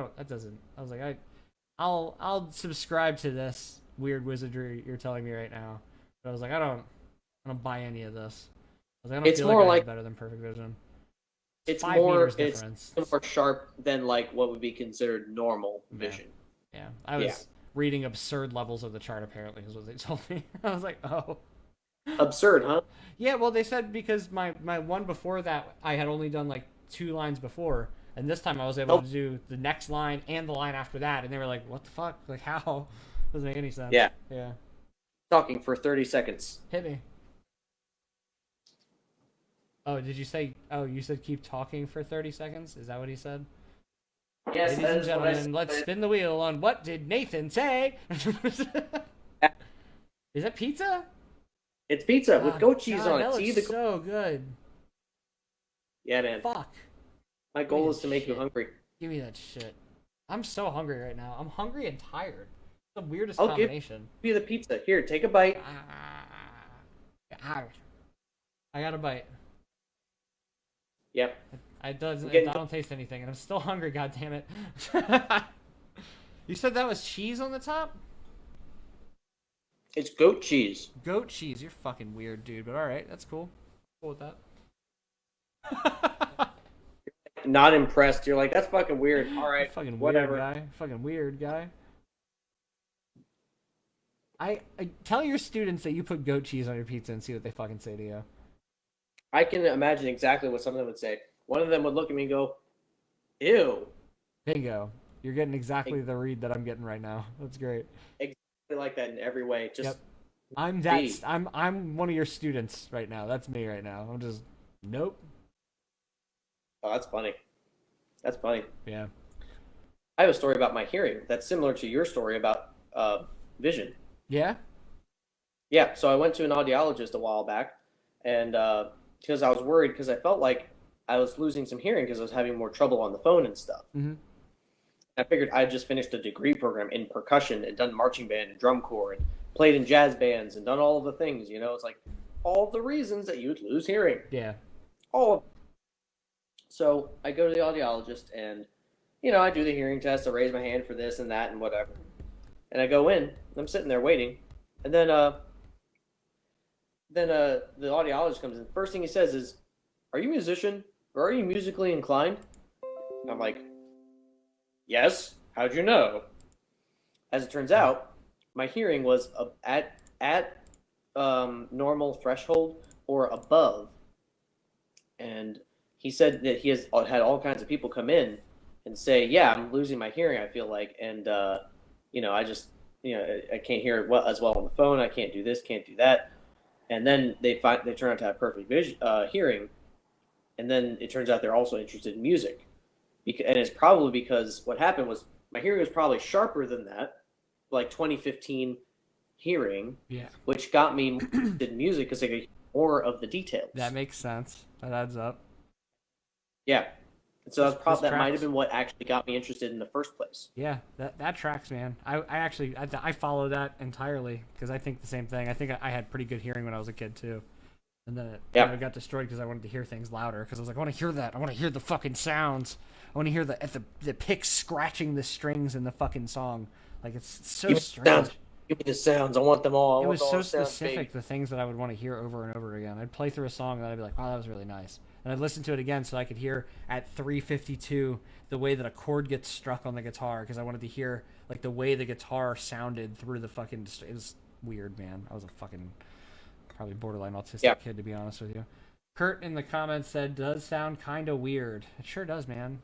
was like, I'll subscribe to this weird wizardry you're telling me right now. But I was like, I don't buy any of this. I was like, I don't It's feel more like I like have better than perfect vision. It's 5 meters it's difference. more sharp than like what would be considered normal vision. Yeah. I was reading absurd levels of the chart apparently is what they told me. I was like, oh. Absurd, huh? Yeah, well they said because my one before that I had only done like 2 lines before, and this time I was able to do the next line and the line after that, and they were like, what the fuck? Like how? Doesn't make any sense. Yeah. Yeah. Talking for 30 seconds. Hit me. Oh, did you say? Oh, you said keep talking for 30 seconds? Is that what he said? Yes, Ladies and gentlemen, let's spin the wheel on what did Nathan say? Is that pizza? It's pizza with goat cheese on it. That See looks so good. Yeah, man. Fuck. My goal is to make you hungry. Give me that shit. I'm so hungry right now. I'm hungry and tired. It's the weirdest I'll combination. give you the pizza. Here, take a bite. I got a bite. Yep. I don't taste anything, and I'm still hungry. God damn it! You said that was cheese on the top? It's goat cheese. Goat cheese. You're fucking weird, dude. But all right, that's cool. Cool with that. Not impressed. You're like, that's fucking weird. All right, fucking whatever. Weird guy. Fucking weird guy. I tell your students that you put goat cheese on your pizza and see what they fucking say to you. I can imagine exactly what some of them would say. One of them would look at me and go, "Ew." Bingo. You're getting exactly the read that I'm getting right now. That's great. Exactly like that in every way. Just I'm one of your students right now. That's me right now. I'm just nope. Oh, that's funny. That's funny. Yeah. I have a story about my hearing that's similar to your story about vision. Yeah? Yeah, so I went to an audiologist a while back, and because I was worried because I felt like I was losing some hearing because I was having more trouble on the phone and stuff. Mm-hmm. I figured I just finished a degree program in percussion and done marching band and drum corps and played in jazz bands and done all of the things, you know? It's like all the reasons that you'd lose hearing. Yeah. All of them. So I go to the audiologist and, you know, I do the hearing test. I raise my hand for this and that and whatever. And I go in. And I'm sitting there waiting. And then the audiologist comes in. First thing he says is, "Are you a musician or are you musically inclined?" I'm like, "Yes. How'd you know?" As it turns out, my hearing was at normal threshold or above, and he said that he has had all kinds of people come in and say, "Yeah, I'm losing my hearing. I feel like, and you know, I just, you know, I can't hear it as well on the phone. I can't do this, can't do that." And then they turn out to have perfect hearing, and then it turns out they're also interested in music, and it's probably because what happened was my hearing was probably sharper than that, like 2015 hearing, which got me interested in music because I could hear more of the details. That makes sense. That adds up. Yeah. And so that might have tracks. been what actually got me interested in the first place. Yeah, that tracks, man. I follow that entirely because I think the same thing. I think I had pretty good hearing when I was a kid too, and then it got destroyed because I wanted to hear things louder. Because I was like, I want to hear that. I want to hear the fucking sounds. I want to hear the picks scratching the strings in the fucking song. Like it's so strange. Give me the sounds. I want them all. It was so specific, the things that I would want to hear over and over again. I'd play through a song and I'd be like, wow, that was really nice. And I listened to it again so I could hear at 3:52 the way that a chord gets struck on the guitar, because I wanted to hear like the way the guitar sounded through the fucking. It was weird, man. I was a fucking probably borderline autistic kid, to be honest with you. Kurt in the comments said, "Does sound kind of weird." It sure does, man.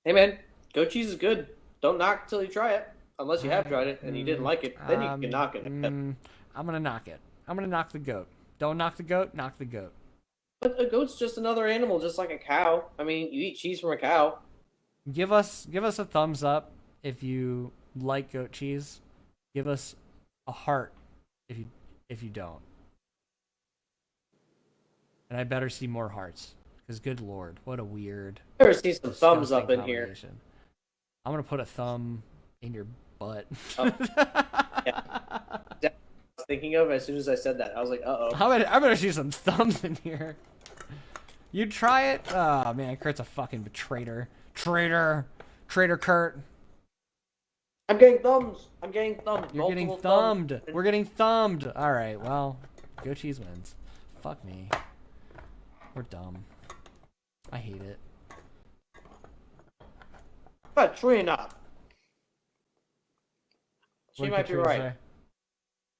Hey, man, goat cheese is good. Don't knock it till you try it. Unless you have tried it and you didn't like it, then you can knock it. I'm gonna knock it. I'm gonna knock the goat. Don't knock the goat. Knock the goat. But a goat's just another animal, just like a cow. I mean, you eat cheese from a cow. Give us a thumbs up if you like goat cheese. Give us a heart if you don't. And I better see more hearts, because good lord, what a weird. I better see some thumbs up in here. I'm gonna put a thumb in your butt. Oh. Yeah. That's what I was thinking of as soon as I said that. I was like, uh-oh. I better see some thumbs in here. You try it? Oh man, Kurt's a fucking traitor. Traitor Kurt. I'm getting thumbs. I'm getting thumbs. You're getting thumbed. Thumbs. We're getting thumbed. All right, well, goat cheese wins. Fuck me. We're dumb. I hate it. Katrina. She What might be right. Say?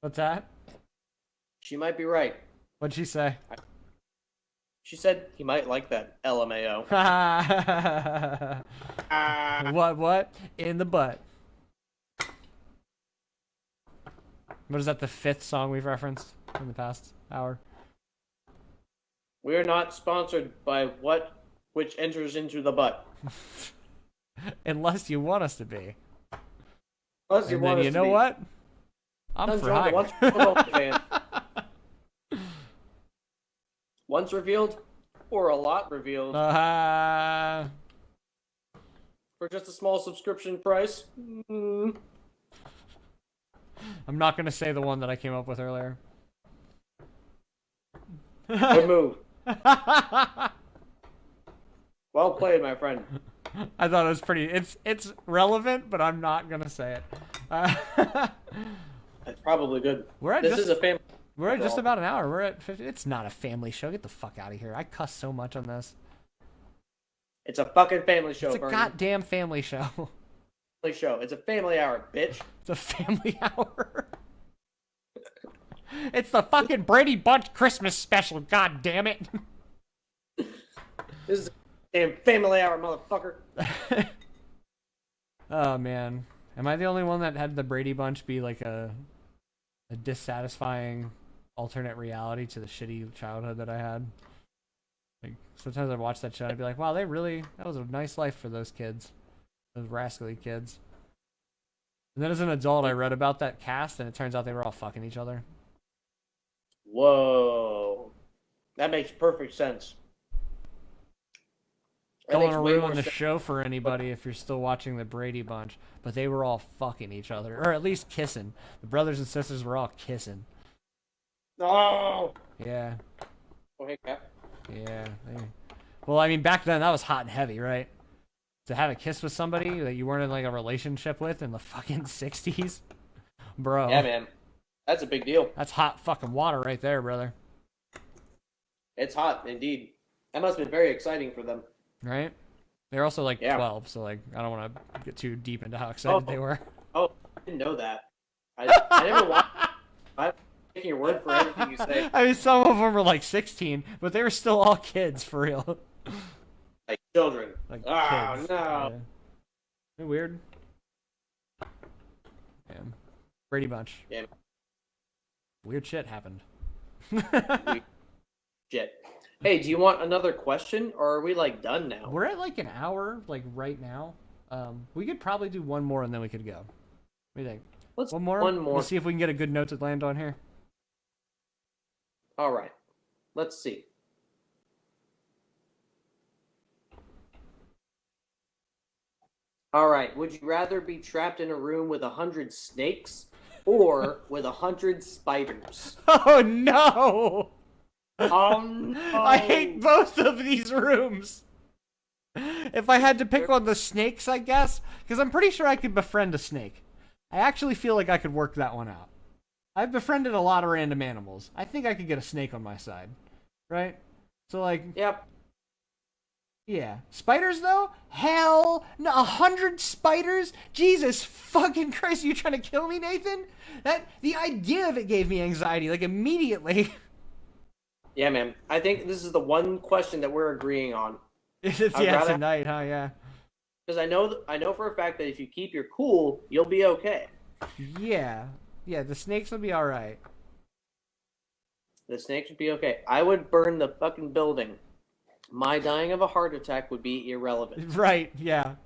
What's that? She might be right. What'd she say? She said he might like that. LMAO. What? In the butt. What is that, the 5th song we've referenced in the past hour? We are not sponsored by which enters into the butt. Unless you want us to be. Unless you want us to be. You know what? I'm for hire. Once revealed, or a lot revealed. For just a small subscription price. I'm not going to say the one that I came up with earlier. Good move. Well played, my friend. I thought it was pretty. It's relevant, but I'm not gonna say it. That's probably good. We're is a family. We're at just about an hour. We're at 50. It's not a family show. Get the fuck out of here. I cuss so much on this. It's a fucking family show. It's a goddamn family show. Family show. It's a family hour, bitch. It's a family hour. It's the fucking Brady Bunch Christmas special. God damn it. This is a damn family hour, motherfucker. Oh man, am I the only one that had the Brady Bunch be like a dissatisfying alternate reality to the shitty childhood that I had? Like sometimes I watch that show and I'd be like, wow, that was a nice life for those kids, those rascally kids. And then as an adult, I read about that cast and it turns out they were all fucking each other. Whoa, that makes perfect sense. Don't want to ruin the show for anybody if you're still watching the Brady Bunch, but they were all fucking each other, or at least kissing. The brothers and sisters were all kissing. Oh. Yeah. Oh, hey, Cap. Yeah. Well, I mean, back then that was hot and heavy, right? To have a kiss with somebody that you weren't in like a relationship with in the fucking 60s, bro. Yeah, man. That's a big deal. That's hot fucking water right there, brother. It's hot, indeed. That must have been very exciting for them. Right? They're also like 12, so like I don't want to get too deep into how excited they were. Oh, I didn't know that. I never watched. I'm taking your word for everything you say. I mean, some of them were like 16, but they were still all kids for real. Like children. Like oh kids. no. Yeah. Isn't it weird? Yeah. Brady Bunch. Yeah. Weird shit happened. Shit. Hey, do you want another question, or are we like done now? We're at like an hour, like right now. We could probably do one more and then we could go. What do you think? Let's one more. We'll see if we can get a good note to land on here. All right. Let's see. All right. Would you rather be trapped in a room with 100 snakes or with 100 spiders? Oh no! Oh no! I hate both of these rooms. If I had to pick on the snakes, I guess, because I'm pretty sure I could befriend a snake. I actually feel like I could work that one out. I've befriended a lot of random animals. I think I could get a snake on my side, right? So like, Yep. yeah. Spiders though? Hell no, 100 spiders? Jesus fucking Christ, you trying to kill me, Nathan? The idea of it gave me anxiety, like immediately. Yeah, man. I think this is the one question that we're agreeing on. It's I'd yeah, rather tonight, huh? Yeah. because I know for a fact that if you keep your cool, you'll be okay. Yeah. Yeah, the snakes will be alright. The snakes would be okay. I would burn the fucking building. My dying of a heart attack would be irrelevant. Right, yeah.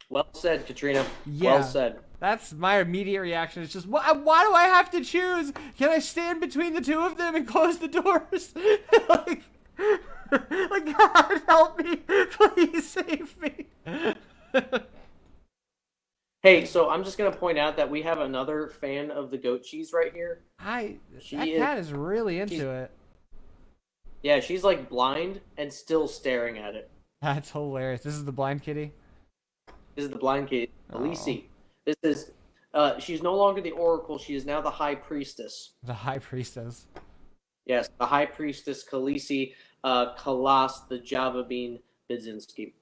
Well said, Katrina. Yeah. Well said. That's my immediate reaction. It's just, why do I have to choose? Can I stand between the two of them and close the doors? like, God, help me. Please save me. Hey, so I'm just gonna point out that we have another fan of the goat cheese right here. That She cat is really into it. Yeah, she's like blind and still staring at it. That's hilarious. This is the blind kitty? This is the blind kid, Oh. Khaleesi. This is, she's no longer the Oracle. She is now the High Priestess. The high priestess. Yes, the High Priestess Khaleesi, Kalas, the Java Bean Budzinski.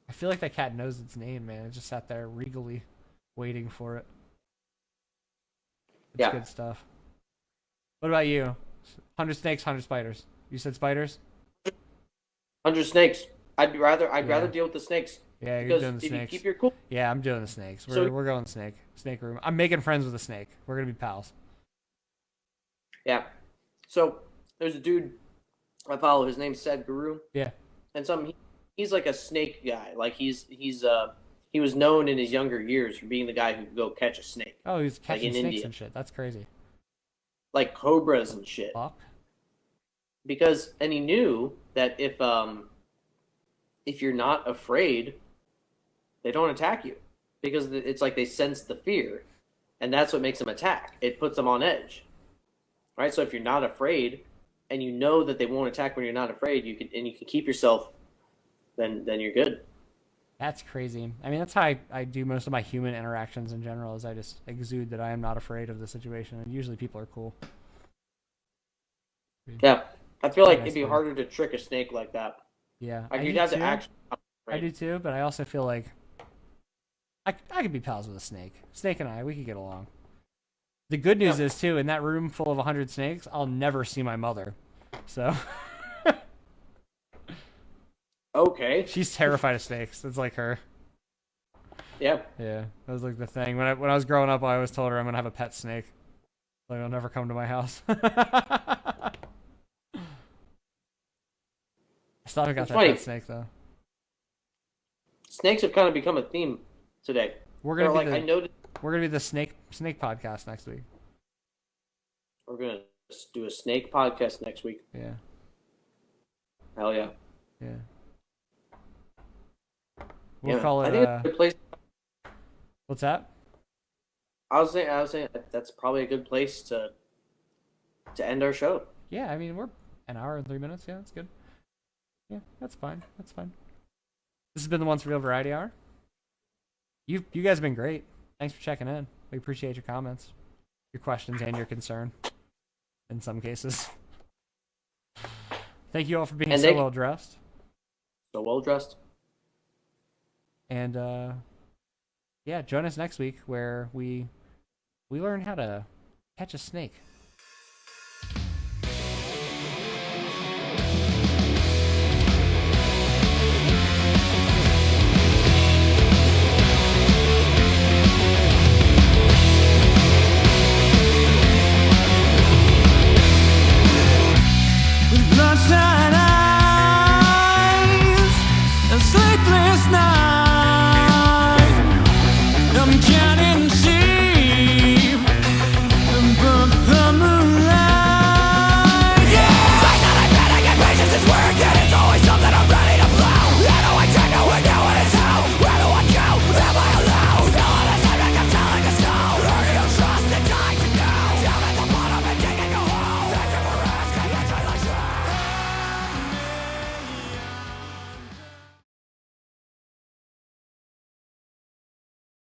I feel like that cat knows its name, man. It just sat there regally waiting for it. It's Yeah. good stuff. What about you? 100 snakes, 100 spiders. You said spiders? 100 snakes. I'd rather Yeah. deal with the snakes. Yeah, you're Because doing the if snakes. you keep your cool, Yeah, I'm doing the snakes. So- We're going snake room. I'm making friends with a snake. We're gonna be pals. yeah. So there's a dude I follow. His name's Said Guru, Yeah. and he's like a snake guy. Like he was known in his younger years for being the guy who could go catch a snake, Oh, he's catching in snakes India. and shit. That's crazy. like cobras and shit. Fuck. And he knew that if you're not afraid, they don't attack you because it's like they sense the fear, and that's what makes them attack. It puts them on edge, right? So if you're not afraid, and you know that they won't attack when you're not afraid, you can keep yourself, then you're good. That's crazy. I mean, that's how I do most of my human interactions in general. Is I just exude that I am not afraid of the situation, and usually people are cool. Yeah, I feel like Nice it'd be thing. harder to trick a snake like that. Yeah, Like I you'd do have too. to actually. I do too, but I also feel like I could be pals with a snake. Snake and we could get along. The good news is too, in that room full of 100 snakes, I'll never see my mother. So Okay. she's terrified of snakes. It's like her. Yeah. Yeah, that was like the thing. When I was growing up, I always told her I'm gonna have a pet snake. Like it'll never come to my house. I still haven't got It's that funny. pet snake though. Snakes have kind of become a theme today. We're They're gonna like, be I noticed we're gonna be the snake podcast next week. we're gonna do a snake podcast next week. Yeah, Hell yeah. yeah. We'll Yeah, call I it. think it's a good place. What's that? I was saying that's probably a good place to end our show. Yeah, I mean we're an hour and 3 minutes. Yeah, that's good. Yeah, that's fine. That's fine. This has been the Once Real Variety Hour. You guys have been great. Thanks for checking in. We appreciate your comments, your questions, and your concern. In some cases. Thank you all for being And so they- well dressed. So well dressed. And yeah, join us next week where we learn how to catch a snake.